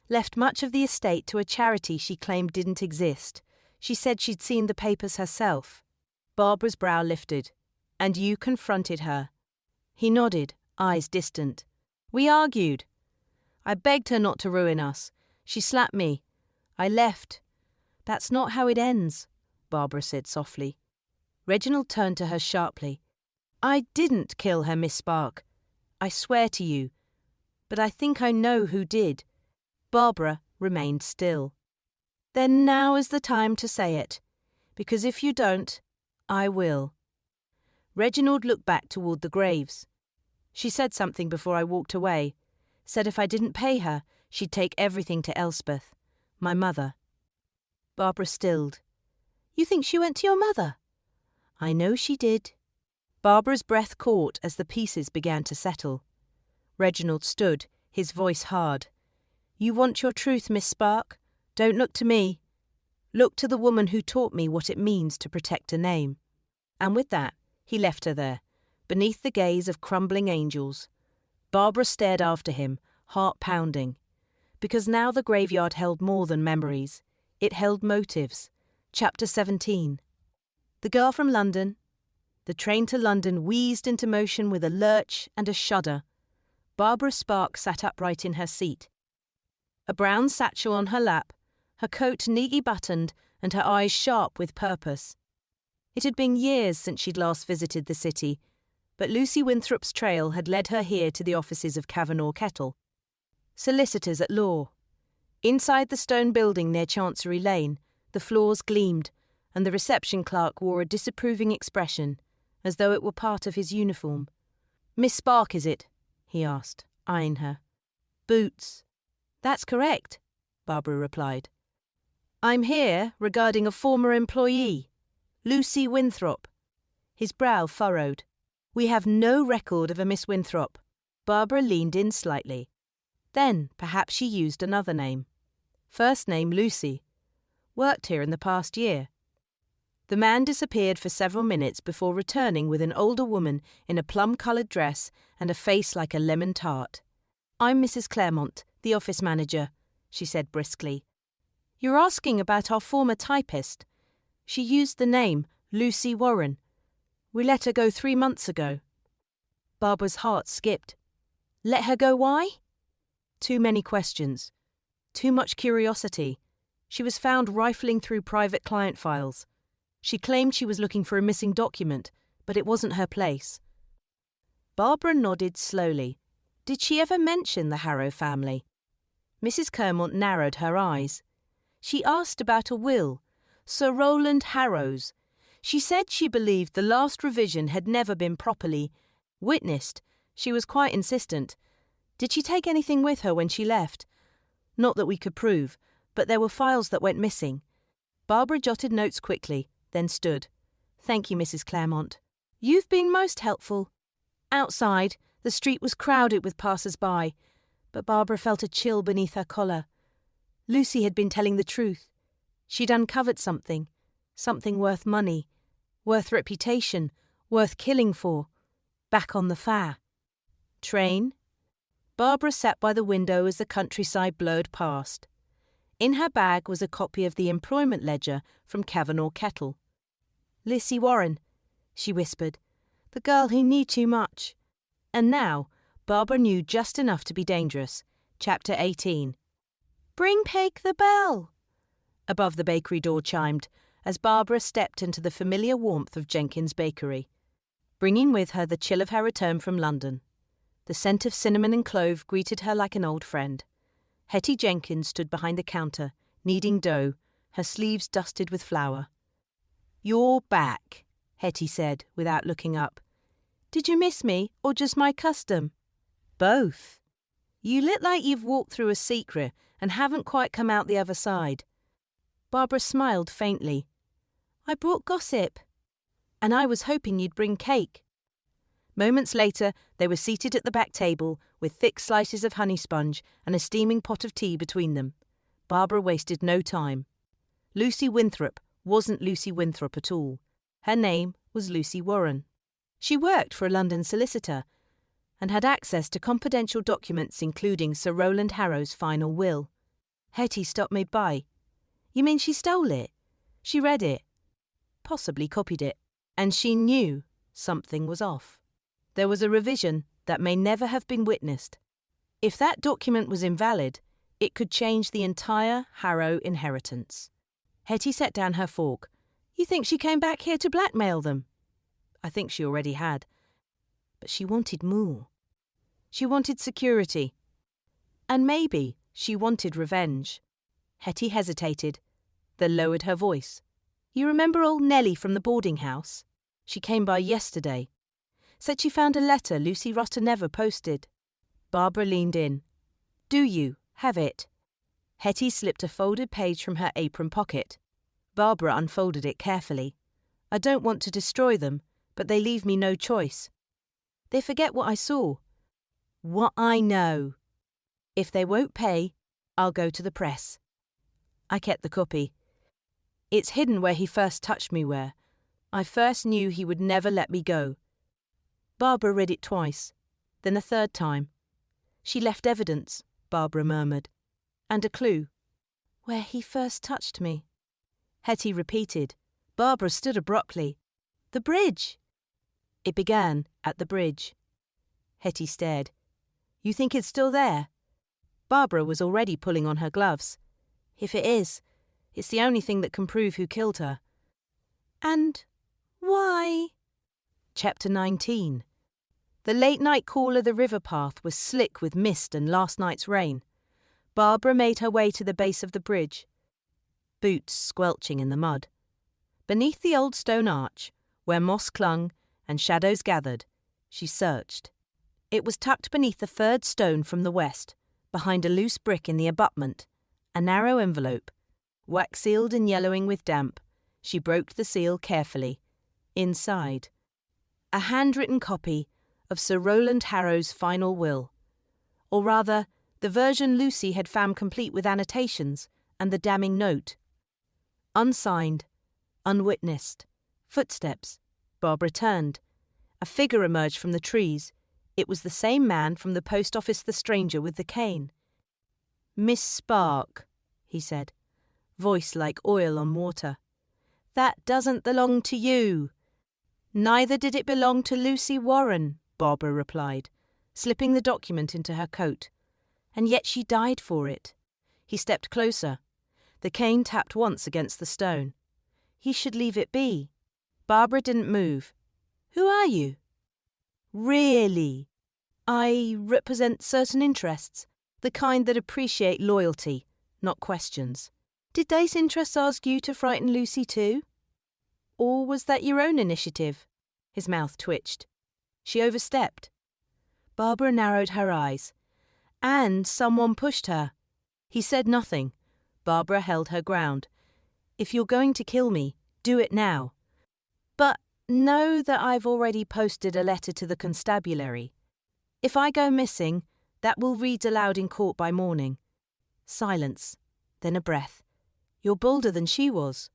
left much of the estate to a charity she claimed didn't exist. She said she'd seen the papers herself. Barbara's brow lifted. And you confronted her. He nodded, eyes distant. We argued. I begged her not to ruin us. She slapped me. I left. That's not how it ends, Barbara said softly. Reginald turned to her sharply. I didn't kill her, Miss Spark. I swear to you. But I think I know who did. Barbara remained still. Then now is the time to say it, because if you don't, I will. Reginald looked back toward the graves. She said something before I walked away. Said if I didn't pay her, she'd take everything to Elspeth, my mother. Barbara stilled. You think she went to your mother? I know she did. Barbara's breath caught as the pieces began to settle. Reginald stood, his voice hard. You want your truth, Miss Spark? Don't look to me. Look to the woman who taught me what it means to protect a name. And with that, he left her there, beneath the gaze of crumbling angels. Barbara stared after him, heart pounding. Because now the graveyard held more than memories. It held motives. Chapter 17. The girl from London. The train to London wheezed into motion with a lurch and a shudder. Barbara Spark sat upright in her seat. A brown satchel on her lap, her coat neatly buttoned and her eyes sharp with purpose. It had been years since she'd last visited the city, but Lucy Winthrop's trail had led her here to the offices of Cavanagh Kettle. Solicitors at law. Inside the stone building near Chancery Lane, the floors gleamed, and the reception clerk wore a disapproving expression, as though it were part of his uniform. Miss Spark, is it? He asked, eyeing her. Boots. That's correct, Barbara replied. I'm here regarding a former employee, Lucy Winthrop. His brow furrowed. We have no record of a Miss Winthrop. Barbara leaned in slightly. Then perhaps she used another name. First name Lucy. Worked here in the past year. The man disappeared for several minutes before returning with an older woman in a plum-coloured dress and a face like a lemon tart. I'm Mrs. Claremont, the office manager, she said briskly. You're asking about our former typist. She used the name Lucy Warren. We let her go 3 months ago. Barbara's heart skipped. Let her go why? Too many questions. Too much curiosity. She was found rifling through private client files. She claimed she was looking for a missing document, but it wasn't her place. Barbara nodded slowly. Did she ever mention the Harrow family? Mrs. Claremont narrowed her eyes. She asked about a will, Sir Rowland Harrow's. She said she believed the last revision had never been properly witnessed. She was quite insistent. Did she take anything with her when she left? Not that we could prove, but there were files that went missing. Barbara jotted notes quickly, then stood. Thank you, Mrs. Claremont. You've been most helpful. Outside, the street was crowded with passers-by, but Barbara felt a chill beneath her collar. Lucy had been telling the truth. She'd uncovered something worth money, worth reputation, worth killing for. Back on the Far. Train? Barbara sat by the window as the countryside blurred past. In her bag was a copy of the employment ledger from Cavanagh Kettle. Lucy Warren, she whispered, the girl who knew too much. And now, Barbara knew just enough to be dangerous. Chapter 18. Bring Peg the bell. Above the bakery door chimed, as Barbara stepped into the familiar warmth of Jenkins' bakery, bringing with her the chill of her return from London. The scent of cinnamon and clove greeted her like an old friend. Hetty Jenkins stood behind the counter, kneading dough, her sleeves dusted with flour. "You're back," Hetty said, without looking up. "Did you miss me, or just my custom?" "Both. You look like you've walked through a secret and haven't quite come out the other side." Barbara smiled faintly. "I brought gossip. And I was hoping you'd bring cake." Moments later, they were seated at the back table with thick slices of honey sponge and a steaming pot of tea between them. Barbara wasted no time. Lucy Winthrop wasn't Lucy Winthrop at all. Her name was Lucy Warren. She worked for a London solicitor and had access to confidential documents including Sir Rowland Harrow's final will. Hetty stopped mid-by. "You mean she stole it? She read it, possibly copied it, and she knew something was off. There was a revision that may never have been witnessed. If that document was invalid, it could change the entire Harrow inheritance." Hetty set down her fork. "You think she came back here to blackmail them?" "I think she already had. But she wanted more. She wanted security. And maybe she wanted revenge." Hetty hesitated, then lowered her voice. "You remember old Nellie from the boarding house? She came by yesterday. Said she found a letter Lucy Rutter never posted." Barbara leaned in. "Do you have it?" Hetty slipped a folded page from her apron pocket. Barbara unfolded it carefully. "I don't want to destroy them, but they leave me no choice. They forget what I saw. What I know. If they won't pay, I'll go to the press." I kept the copy. It's hidden where he first touched me, where I first knew he would never let me go. Barbara read it twice, then a third time. "She left evidence," Barbara murmured, "and a clue." "Where he first touched me," Hetty repeated. Barbara stood abruptly. "The bridge." "It began at the bridge." Hetty stared. "You think it's still there?" Barbara was already pulling on her gloves. "If it is, it's the only thing that can prove who killed her." "And why?" Chapter 19. The late-night cool of the river path was slick with mist and last night's rain. Barbara made her way to the base of the bridge, boots squelching in the mud. Beneath the old stone arch, where moss clung and shadows gathered, she searched. It was tucked beneath the third stone from the west, behind a loose brick in the abutment, a narrow envelope, wax-sealed and yellowing with damp. She broke the seal carefully. Inside, a handwritten copy of Sir Rowland Harrow's final will, or rather, the version Lucy had found complete with annotations and the damning note. Unsigned, unwitnessed. Footsteps. Barbara turned. A figure emerged from the trees. It was the same man from the post office, the stranger with the cane. "Miss Spark," he said, voice like oil on water. "That doesn't belong to you." "Neither did it belong to Lucy Warren," Barbara replied, slipping the document into her coat. "And yet she died for it." He stepped closer. The cane tapped once against the stone. "He should leave it be." Barbara didn't move. "Who are you?" "Really?" "I represent certain interests, the kind that appreciate loyalty, not questions." "Did those interests ask you to frighten Lucy too? Or was that your own initiative?" His mouth twitched. She overstepped. Barbara narrowed her eyes. "And someone pushed her." He said nothing. Barbara held her ground. "If you're going to kill me, do it now. But know that I've already posted a letter to the constabulary. If I go missing, that will read aloud in court by morning." Silence, then a breath. "You're bolder than she was."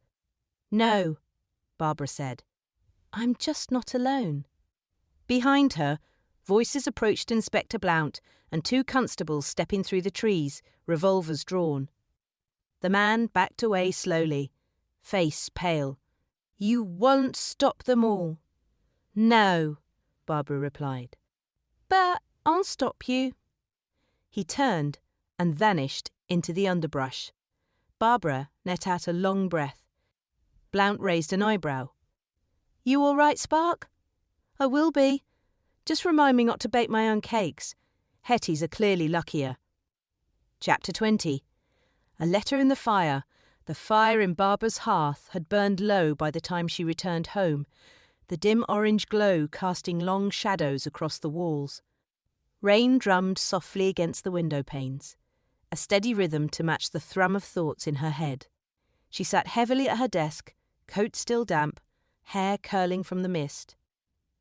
"No," Barbara said. "I'm just not alone." Behind her, voices approached Inspector Blount and two constables stepping through the trees, revolvers drawn. The man backed away slowly, face pale. "You won't stop them all." "No," Barbara replied. "But I'll stop you." He turned and vanished into the underbrush. Barbara let out a long breath. Blount raised an eyebrow. "You all right, Spark?" "I will be. Just remind me not to bake my own cakes. Hetty's are clearly luckier." Chapter 20. A letter in the fire. The fire in Barbara's hearth had burned low by the time she returned home, the dim orange glow casting long shadows across the walls. Rain drummed softly against the window panes, a steady rhythm to match the thrum of thoughts in her head. She sat heavily at her desk, coat still damp, hair curling from the mist.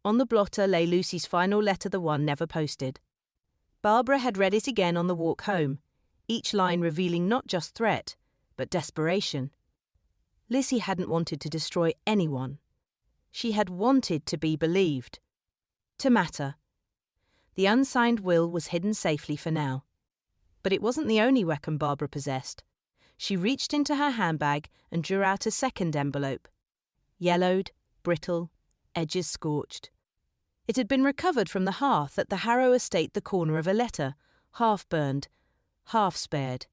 On the blotter lay Lucy's final letter, the one never posted. Barbara had read it again on the walk home, each line revealing not just threat, but desperation. Lizzie hadn't wanted to destroy anyone. She had wanted to be believed. To matter. The unsigned will was hidden safely for now. But it wasn't the only weapon Barbara possessed. She reached into her handbag and drew out a second envelope. Yellowed, brittle, edges scorched. It had been recovered from the hearth at the Harrow estate, the corner of a letter, half burned, half spared.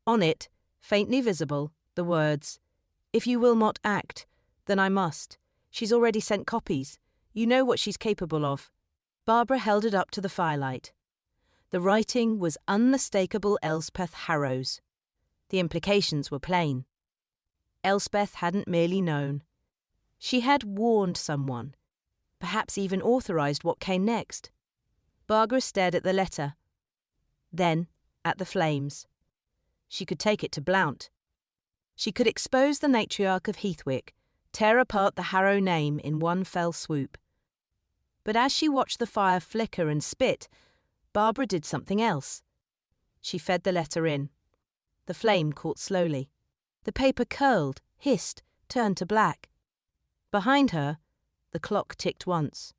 On it, faintly visible, the words, "If you will not act, then I must. She's already sent copies. You know what she's capable of." Barbara held it up to the firelight. The writing was unmistakable Elspeth Harrow's. The implications were plain. Elspeth hadn't merely known. She had warned someone, perhaps even authorised what came next. Barbara stared at the letter, then at the flames. She could take it to Blount. She could expose the matriarch of Heathwick, tear apart the Harrow name in one fell swoop. But as she watched the fire flicker and spit, Barbara did something else. She fed the letter in. The flame caught slowly. The paper curled, hissed, turned to black. Behind her, the clock ticked once.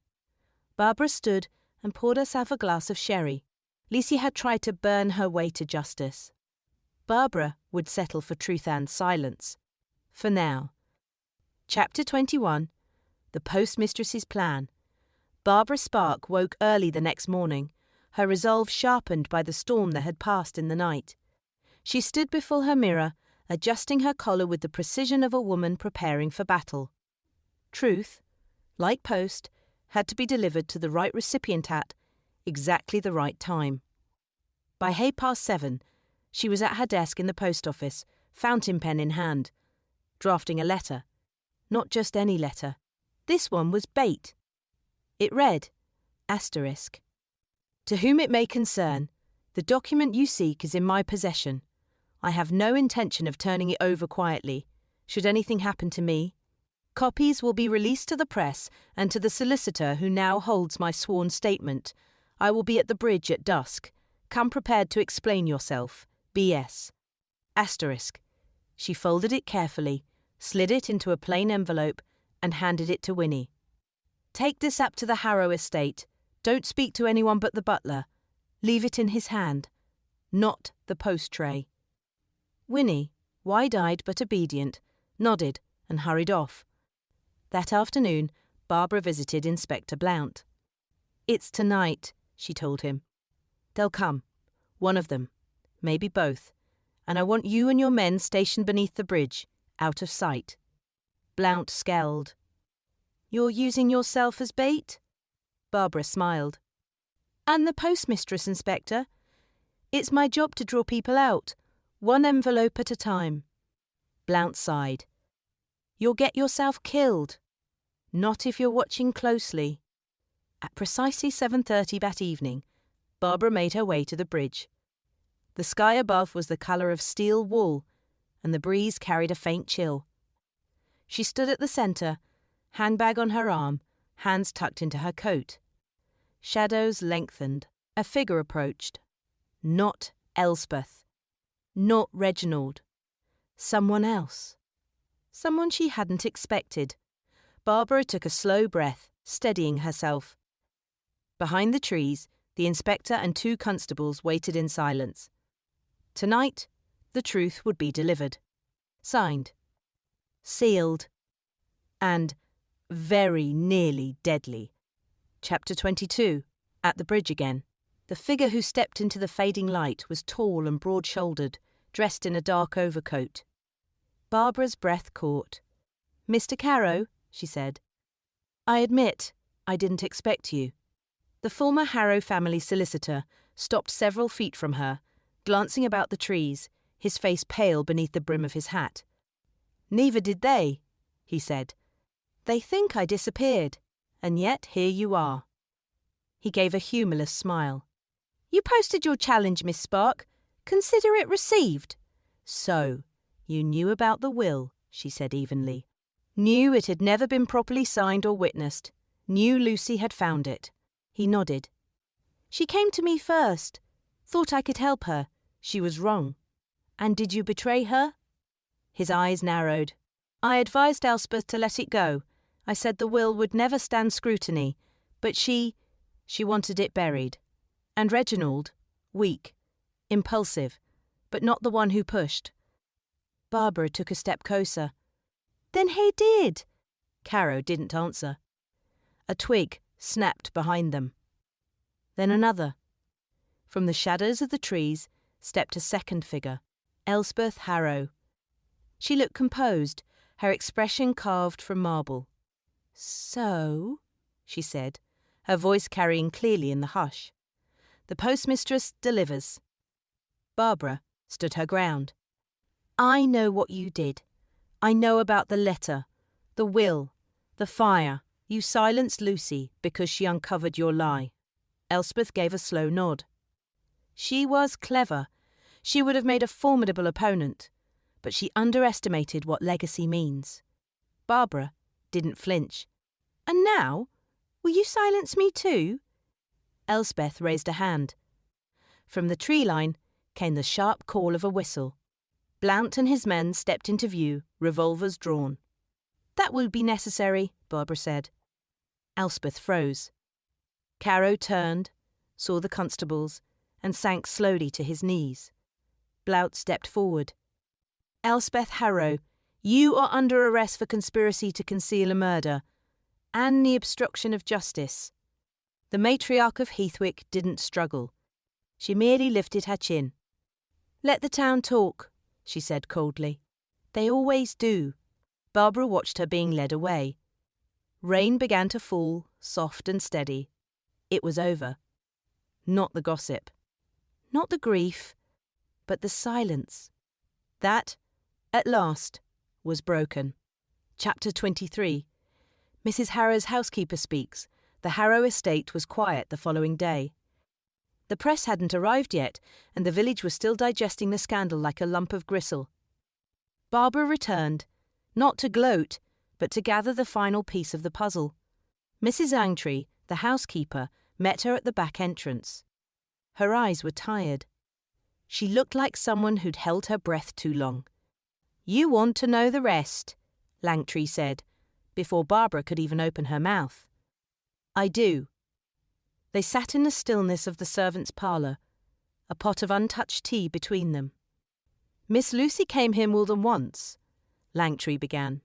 Barbara stood and poured herself a glass of sherry. Lucy had tried to burn her way to justice. Barbara would settle for truth and silence. For now. Chapter 21. The Postmistress's Plan. Barbara Spark woke early the next morning, her resolve sharpened by the storm that had passed in the night. She stood before her mirror, adjusting her collar with the precision of a woman preparing for battle. Truth, like post, had to be delivered to the right recipient at exactly the right time. By 7:30, she was at her desk in the post office, fountain pen in hand, drafting a letter. Not just any letter. This one was bait. It read, asterisk, "To whom it may concern, the document you seek is in my possession. I have no intention of turning it over quietly. Should anything happen to me, copies will be released to the press and to the solicitor who now holds my sworn statement. I will be at the bridge at dusk. Come prepared to explain yourself. B.S." Asterisk. She folded it carefully, slid it into a plain envelope, and handed it to Winnie. "Take this up to the Harrow estate. Don't speak to anyone but the butler. Leave it in his hand, not the post tray." Winnie, wide-eyed but obedient, nodded and hurried off. That afternoon, Barbara visited Inspector Blount. "It's tonight," she told him. "They'll come. One of them. Maybe both. And I want you and your men stationed beneath the bridge, out of sight." Blount scowled. "You're using yourself as bait?" Barbara smiled. "And the postmistress, Inspector. It's my job to draw people out, one envelope at a time." Blount sighed. "You'll get yourself killed." "Not if you're watching closely." At precisely 7:30 that evening, Barbara made her way to the bridge. The sky above was the colour of steel wool, and the breeze carried a faint chill. She stood at the centre, handbag on her arm, hands tucked into her coat. Shadows lengthened. A figure approached. Not Elspeth. Not Reginald. Someone else. Someone she hadn't expected. Barbara took a slow breath, steadying herself. Behind the trees, the inspector and 2 constables waited in silence. Tonight, the truth would be delivered. Signed. Sealed. And very nearly deadly. Chapter 22. At the bridge again. The figure who stepped into the fading light was tall and broad-shouldered, dressed in a dark overcoat. Barbara's breath caught. "Mr. Carrow," she said. "I admit, I didn't expect you." The former Harrow family solicitor stopped several feet from her, glancing about the trees, his face pale beneath the brim of his hat. "Neither did they," he said. "They think I disappeared, and yet here you are." He gave a humourless smile. "You posted your challenge, Miss Spark. Consider it received." "So, you knew about the will," she said evenly. "Knew it had never been properly signed or witnessed. Knew Lucy had found it." He nodded. "She came to me first. Thought I could help her. She was wrong." "And did you betray her?" His eyes narrowed. "I advised Elspeth to let it go. I said the will would never stand scrutiny. But she wanted it buried. And Reginald, weak, impulsive, but not the one who pushed." Barbara took a step closer. "Then he did." Caro didn't answer. A twig snapped behind them. Then another. From the shadows of the trees stepped a second figure, Elspeth Harrow. She looked composed, her expression carved from marble. "So," she said, her voice carrying clearly in the hush. "The postmistress delivers." Barbara stood her ground. "I know what you did. I know about the letter, the will, the fire. You silenced Lucy because she uncovered your lie." Elspeth gave a slow nod. "She was clever. She would have made a formidable opponent. But she underestimated what legacy means." Barbara didn't flinch. "And now, will you silence me too?" Elspeth raised a hand. From the tree line came the sharp call of a whistle. Blount and his men stepped into view, revolvers drawn. "That will be necessary," Barbara said. Elspeth froze. Caro turned, saw the constables, and sank slowly to his knees. Blount stepped forward. "Elspeth Harrow, you are under arrest for conspiracy to conceal a murder and the obstruction of justice." The matriarch of Heathwick didn't struggle. She merely lifted her chin. "Let the town talk," she said coldly. "They always do." Barbara watched her being led away. Rain began to fall, soft and steady. It was over. Not the gossip. Not the grief. But the silence. That, at last, was broken. Chapter 23. Mrs. Harrow's housekeeper speaks. The Harrow estate was quiet the following day. The press hadn't arrived yet, and the village was still digesting the scandal like a lump of gristle. Barbara returned, not to gloat, but to gather the final piece of the puzzle. Mrs. Langtry, the housekeeper, met her at the back entrance. Her eyes were tired. She looked like someone who'd held her breath too long. "You want to know the rest," Langtry said, before Barbara could even open her mouth. "I do." They sat in the stillness of the servants' parlour, a pot of untouched tea between them. "Miss Lucy came here more than once," Langtry began.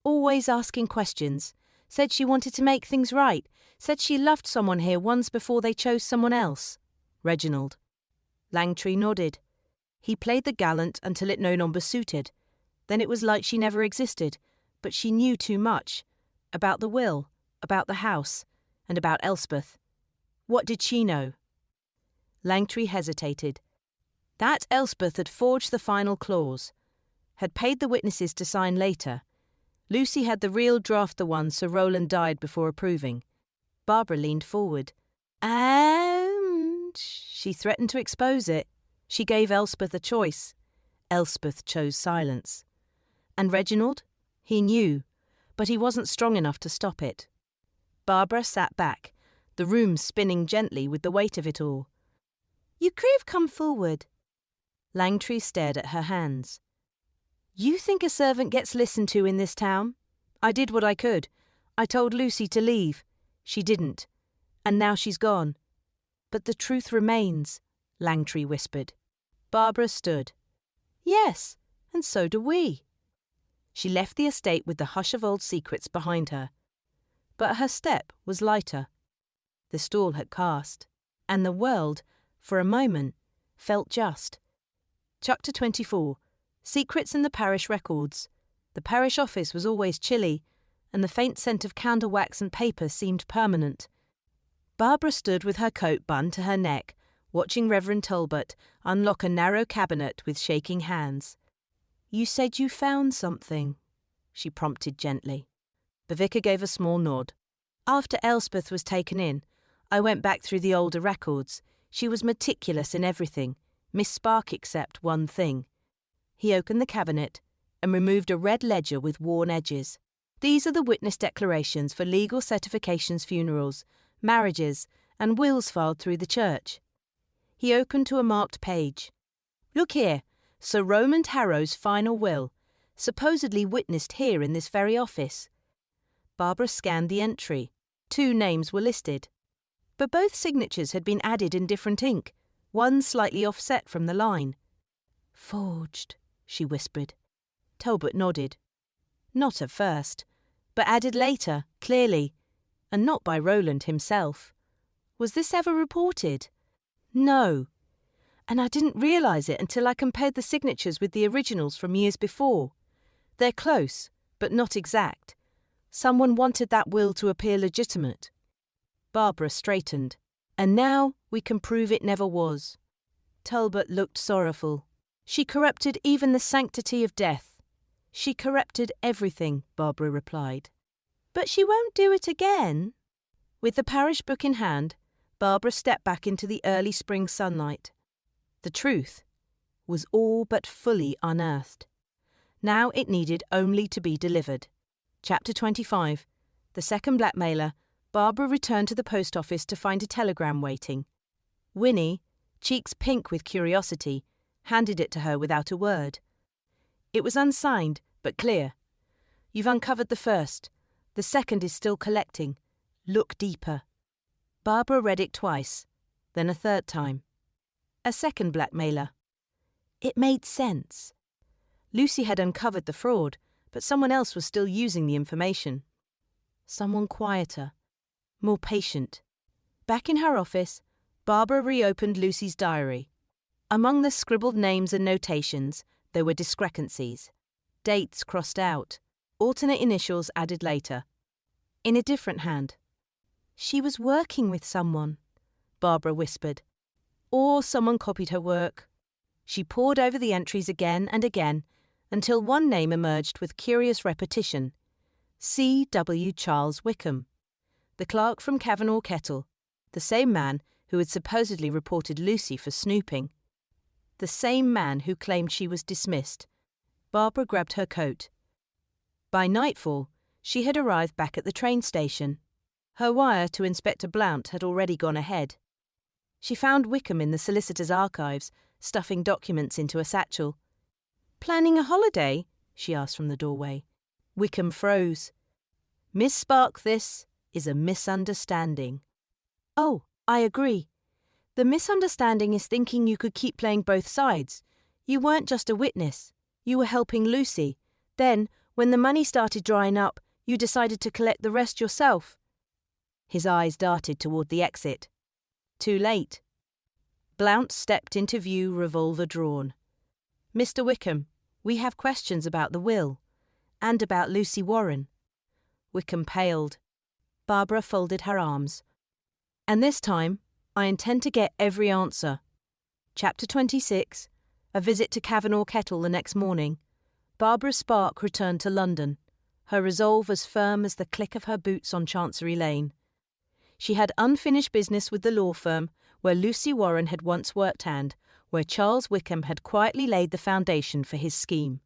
"Always asking questions. Said she wanted to make things right. Said she loved someone here once before they chose someone else." Reginald. Langtry nodded. He played the gallant until it no longer suited. Then it was like she never existed, but she knew too much. About the will, about the house, and about Elspeth. What did she know? Langtry hesitated. That Elspeth had forged the final clause, had paid the witnesses to sign later. Lucy had the real draft, the one Sir Roland died before approving. Barbara leaned forward. And she threatened to expose it. She gave Elspeth a choice. Elspeth chose silence. And Reginald? He knew, but he wasn't strong enough to stop it. Barbara sat back, the room spinning gently with the weight of it all. "You could have come forward." Langtry stared at her hands. "You think a servant gets listened to in this town? I did what I could. I told Lucy to leave. She didn't. And now she's gone. But the truth remains," Langtry whispered. Barbara stood. "Yes, and so do we." She left the estate with the hush of old secrets behind her. But her step was lighter. The storm had cast, and the world, for a moment, felt just. Chapter 24. Secrets in the parish records. The parish office was always chilly, and the faint scent of candle wax and paper seemed permanent. Barbara stood with her coat bun to her neck, watching Reverend Talbot unlock a narrow cabinet with shaking hands. "You said you found something," she prompted gently. The vicar gave a small nod. "After Elspeth was taken in, I went back through the older records. She was meticulous in everything, Miss Spark except one thing." He opened the cabinet and removed a red ledger with worn edges. "These are the witness declarations for legal certifications, funerals, marriages, and wills filed through the church." He opened to a marked page. "Look here, Sir Roland Harrow's final will, supposedly witnessed here in this very office." Barbara scanned the entry. 2 names were listed, but both signatures had been added in different ink, one slightly offset from the line. "Forged," she whispered. Talbot nodded. Not at first, but added later, clearly, and not by Roland himself. Was this ever reported? No. And I didn't realise it until I compared the signatures with the originals from years before. They're close, but not exact. Someone wanted that will to appear legitimate. Barbara straightened. "And now we can prove it never was." Talbot looked sorrowful. "She corrupted even the sanctity of death." "She corrupted everything," Barbara replied. "But she won't do it again." With the parish book in hand, Barbara stepped back into the early spring sunlight. The truth was all but fully unearthed. Now it needed only to be delivered. Chapter 25. The second blackmailer. Barbara returned to the post office to find a telegram waiting. Winnie, cheeks pink with curiosity, handed it to her without a word. It was unsigned, but clear. "You've uncovered the first. The second is still collecting. Look deeper." Barbara read it twice, then a third time. A second blackmailer. It made sense. Lucy had uncovered the fraud, but someone else was still using the information. Someone quieter, more patient. Back in her office, Barbara reopened Lucy's diary. Among the scribbled names and notations, there were discrepancies. Dates crossed out, alternate initials added later. In a different hand. "She was working with someone," Barbara whispered. "Or someone copied her work." She pored over the entries again and again, until one name emerged with curious repetition. C.W. Charles Wickham. The clerk from Cavanagh Kettle. The same man who had supposedly reported Lucy for snooping. The same man who claimed she was dismissed. Barbara grabbed her coat. By nightfall, she had arrived back at the train station. Her wire to Inspector Blount had already gone ahead. She found Wickham in the solicitor's archives, stuffing documents into a satchel. "Planning a holiday?" she asked from the doorway. Wickham froze. "Miss Spark, this is a misunderstanding." "Oh, I agree. The misunderstanding is thinking you could keep playing both sides. You weren't just a witness. You were helping Lucy. Then, when the money started drying up, you decided to collect the rest yourself." His eyes darted toward the exit. Too late. Blount stepped into view, revolver drawn. "Mr. Wickham, we have questions about the will, and about Lucy Warren." Wickham paled. Barbara folded her arms. "And this time, I intend to get every answer." Chapter 26. A visit to Cavanagh Kettle the next morning. Barbara Spark returned to London, her resolve as firm as the click of her boots on Chancery Lane. She had unfinished business with the law firm where Lucy Warren had once worked and where Charles Wickham had quietly laid the foundation for his scheme.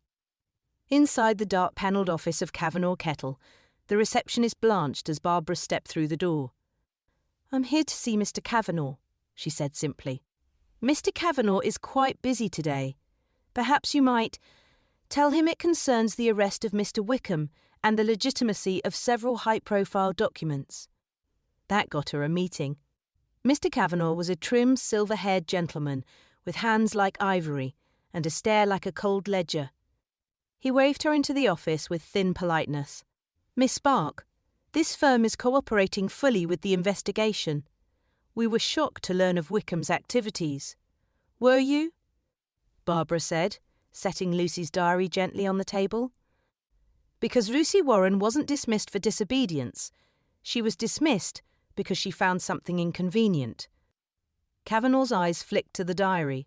Inside the dark panelled office of Cavanagh Kettle, the receptionist blanched as Barbara stepped through the door. "I'm here to see Mr. Cavanagh," she said simply. "Mr. Cavanagh is quite busy today. Perhaps you might tell him it concerns the arrest of Mr. Wickham and the legitimacy of several high-profile documents." That got her a meeting. Mr. Cavanagh was a trim, silver-haired gentleman with hands like ivory and a stare like a cold ledger. He waved her into the office with thin politeness. "Miss Spark, this firm is cooperating fully with the investigation. We were shocked to learn of Wickham's activities." "Were you?" Barbara said, setting Lucy's diary gently on the table. "Because Lucy Warren wasn't dismissed for disobedience. She was dismissed because she found something inconvenient." Kavanagh's eyes flicked to the diary.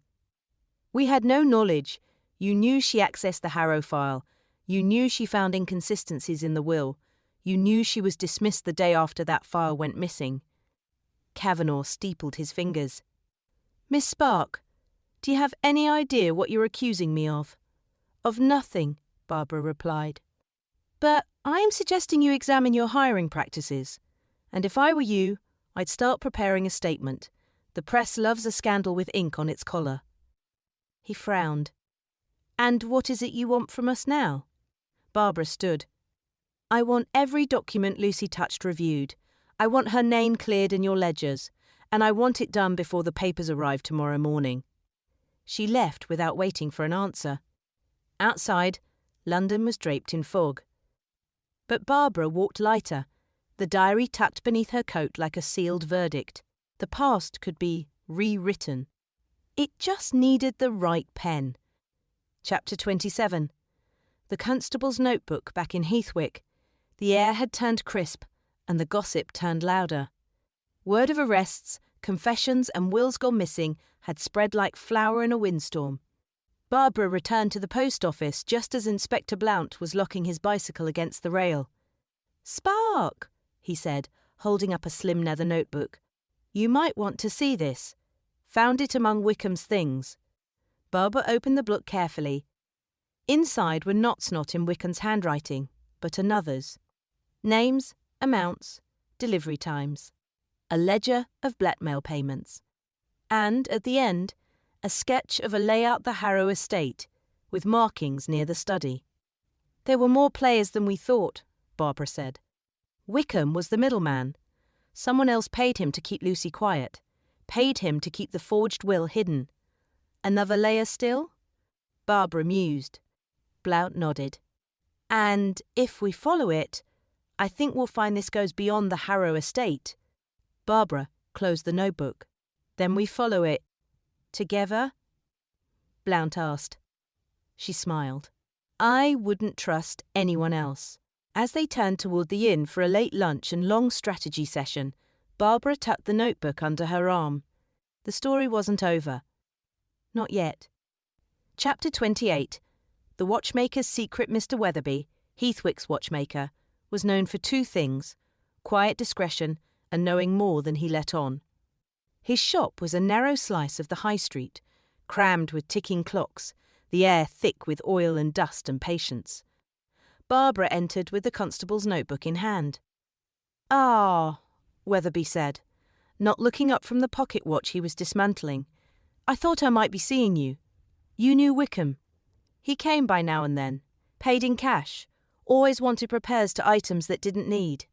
We had no knowledge. You knew she accessed the Harrow file. You knew she found inconsistencies in the will. You knew she was dismissed the day after that file went missing. Kavanagh steepled his fingers. Miss Spark, do you have any idea what you're accusing me of? Of nothing, Barbara replied. But I am suggesting you examine your hiring practices. And if I were you, I'd start preparing a statement. The press loves a scandal with ink on its collar. He frowned. And what is it you want from us now? Barbara stood. I want every document Lucy touched reviewed. I want her name cleared in your ledgers. And I want it done before the papers arrive tomorrow morning. She left without waiting for an answer. Outside, London was draped in fog. But Barbara walked lighter, the diary tucked beneath her coat like a sealed verdict. The past could be rewritten. It just needed the right pen. Chapter 27. The constable's notebook back in Heathwick. The air had turned crisp, and the gossip turned louder. Word of arrests, confessions and wills gone missing had spread like flour in a windstorm. Barbara returned to the post office just as Inspector Blount was locking his bicycle against the rail. Spark, he said, holding up a slim leather notebook. You might want to see this. Found it among Wickham's things. Barbara opened the book carefully. Inside were not in Wickham's handwriting, but another's. Names, amounts, delivery times. A ledger of blackmail payments. And, at the end, a sketch of a layout the Harrow estate, with markings near the study. There were more players than we thought, Barbara said. Wickham was the middleman. Someone else paid him to keep Lucy quiet, paid him to keep the forged will hidden. Another layer still? Barbara mused. Blount nodded. And if we follow it, I think we'll find this goes beyond the Harrow estate. Barbara closed the notebook. Then we follow it. Together? Blount asked. She smiled. I wouldn't trust anyone else. As they turned toward the inn for a late lunch and long strategy session, Barbara tucked the notebook under her arm. The story wasn't over. Not yet. Chapter 28. The watchmaker's secret Mr. Weatherby, Heathwick's watchmaker, was known for two things: quiet discretion and knowing more than he let on. His shop was a narrow slice of the high street, crammed with ticking clocks, the air thick with oil and dust and patience. Barbara entered with the constable's notebook in hand. Ah, Weatherby said, not looking up from the pocket watch he was dismantling. I thought I might be seeing you. You knew Wickham. He came by now and then, paid in cash, always wanted repairs to items that didn't need.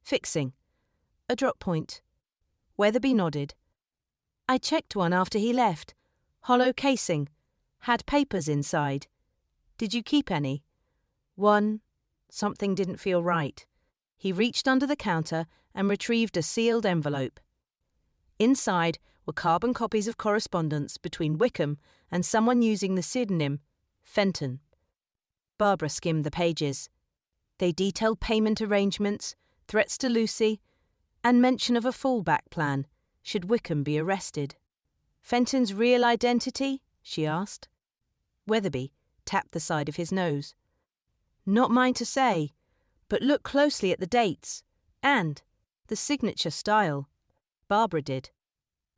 Fixing. A drop point. Weatherby nodded. I checked one after he left. Hollow casing. Had papers inside. Did you keep any? One. Something didn't feel right. He reached under the counter and retrieved a sealed envelope. Inside were carbon copies of correspondence between Wickham and someone using the pseudonym Fenton. Barbara skimmed the pages. They detailed payment arrangements, threats to Lucy, and mention of a fallback plan, should Wickham be arrested. Fenton's real identity? She asked. Weatherby tapped the side of his nose. Not mine to say, but look closely at the dates, and the signature style. Barbara did.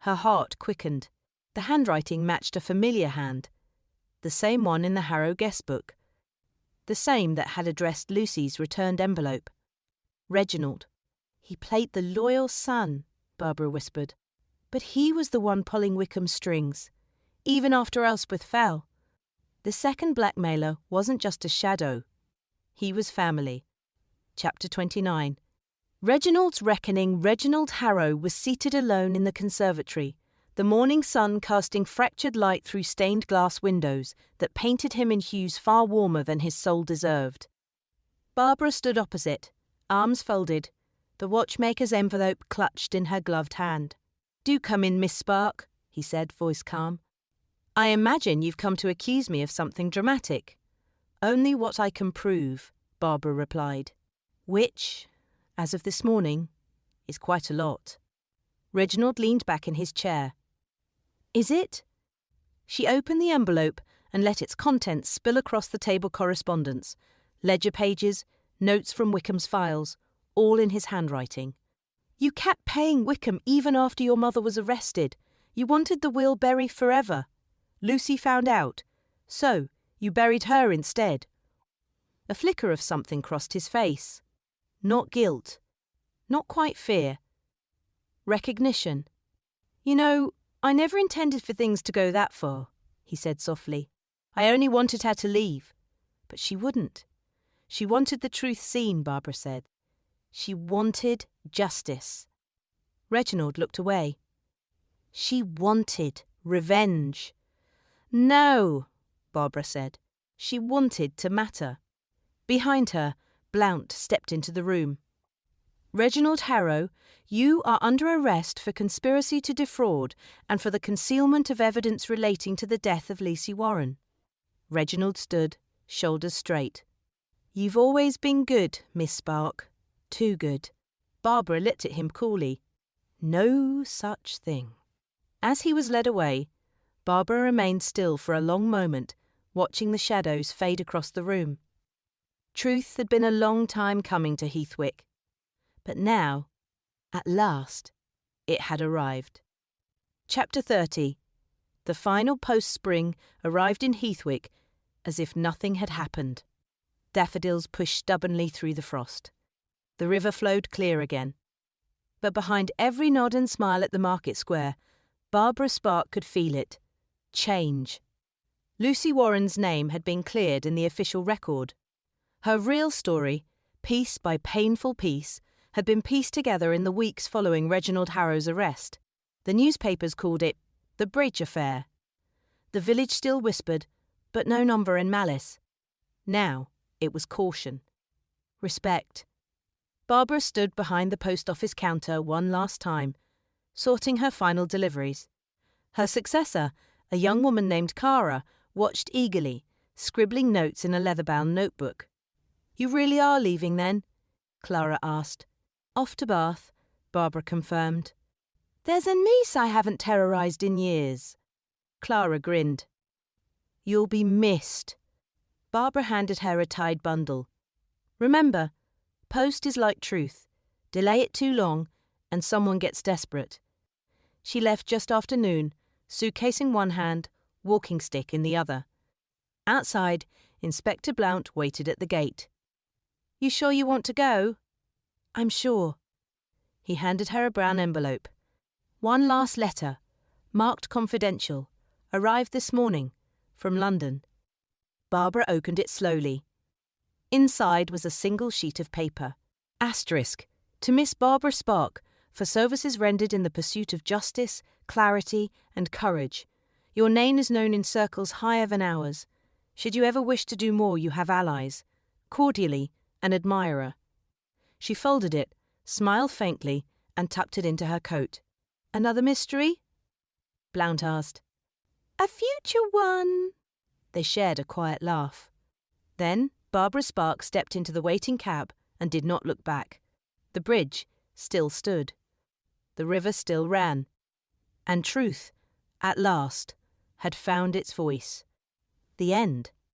Her heart quickened. The handwriting matched a familiar hand, the same one in the Harrow guest book, the same that had addressed Lucy's returned envelope. Reginald. He played the loyal son, Barbara whispered. But he was the one pulling Wickham's strings, even after Elspeth fell. The second blackmailer wasn't just a shadow. He was family. Chapter 29. Reginald's reckoning. Reginald Harrow was seated alone in the conservatory, the morning sun casting fractured light through stained glass windows that painted him in hues far warmer than his soul deserved. Barbara stood opposite, arms folded, the watchmaker's envelope clutched in her gloved hand. Do come in, Miss Spark, he said, voice calm. I imagine you've come to accuse me of something dramatic. Only what I can prove, Barbara replied. Which, as of this morning, is quite a lot. Reginald leaned back in his chair. Is it? She opened the envelope and let its contents spill across the table correspondence, ledger pages, notes from Wickham's files, all in his handwriting. You kept paying Wickham even after your mother was arrested. You wanted the will buried forever. Lucy found out. So, you buried her instead. A flicker of something crossed his face. Not guilt. Not quite fear. Recognition. You know, I never intended for things to go that far, he said softly. I only wanted her to leave. But she wouldn't. She wanted the truth seen, Barbara said. She wanted justice. Reginald looked away. She wanted revenge. No, Barbara said. She wanted to matter. Behind her, Blount stepped into the room. Reginald Harrow, you are under arrest for conspiracy to defraud and for the concealment of evidence relating to the death of Lucy Warren. Reginald stood, shoulders straight. You've always been good, Miss Spark. Too good. Barbara looked at him coolly. No such thing. As he was led away, Barbara remained still for a long moment, watching the shadows fade across the room. Truth had been a long time coming to Heathwick. But now, at last, it had arrived. Chapter 30. The final post-spring arrived in Heathwick as if nothing had happened. Daffodils pushed stubbornly through the frost. The river flowed clear again. But behind every nod and smile at the market square, Barbara Spark could feel it. Change. Lucy Warren's name had been cleared in the official record. Her real story, piece by painful piece, had been pieced together in the weeks following Reginald Harrow's arrest. The newspapers called it the Bridge Affair. The village still whispered, but no number in malice. Now it was caution. Respect. Barbara stood behind the post office counter one last time, sorting her final deliveries. Her successor, a young woman named Cara, watched eagerly, scribbling notes in a leather-bound notebook. You really are leaving, then? Clara asked. Off to Bath, Barbara confirmed. There's a niece I haven't terrorised in years. Clara grinned. You'll be missed. Barbara handed her a tied bundle. Remember, post is like truth. Delay it too long, and someone gets desperate. She left just after noon, suitcase in one hand, walking stick in the other. Outside, Inspector Blount waited at the gate. You sure you want to go? I'm sure. He handed her a brown envelope. One last letter, marked confidential, arrived this morning, from London. Barbara opened it slowly. Inside was a single sheet of paper. Asterisk, to Miss Barbara Spark, for services rendered in the pursuit of justice, clarity, and courage. Your name is known in circles higher than ours. Should you ever wish to do more, you have allies. Cordially, an admirer. She folded it, smiled faintly, and tucked it into her coat. Another mystery? Blount asked. A future one. They shared a quiet laugh. Then Barbara Spark stepped into the waiting cab and did not look back. The bridge still stood. The river still ran. And truth, at last, had found its voice. The end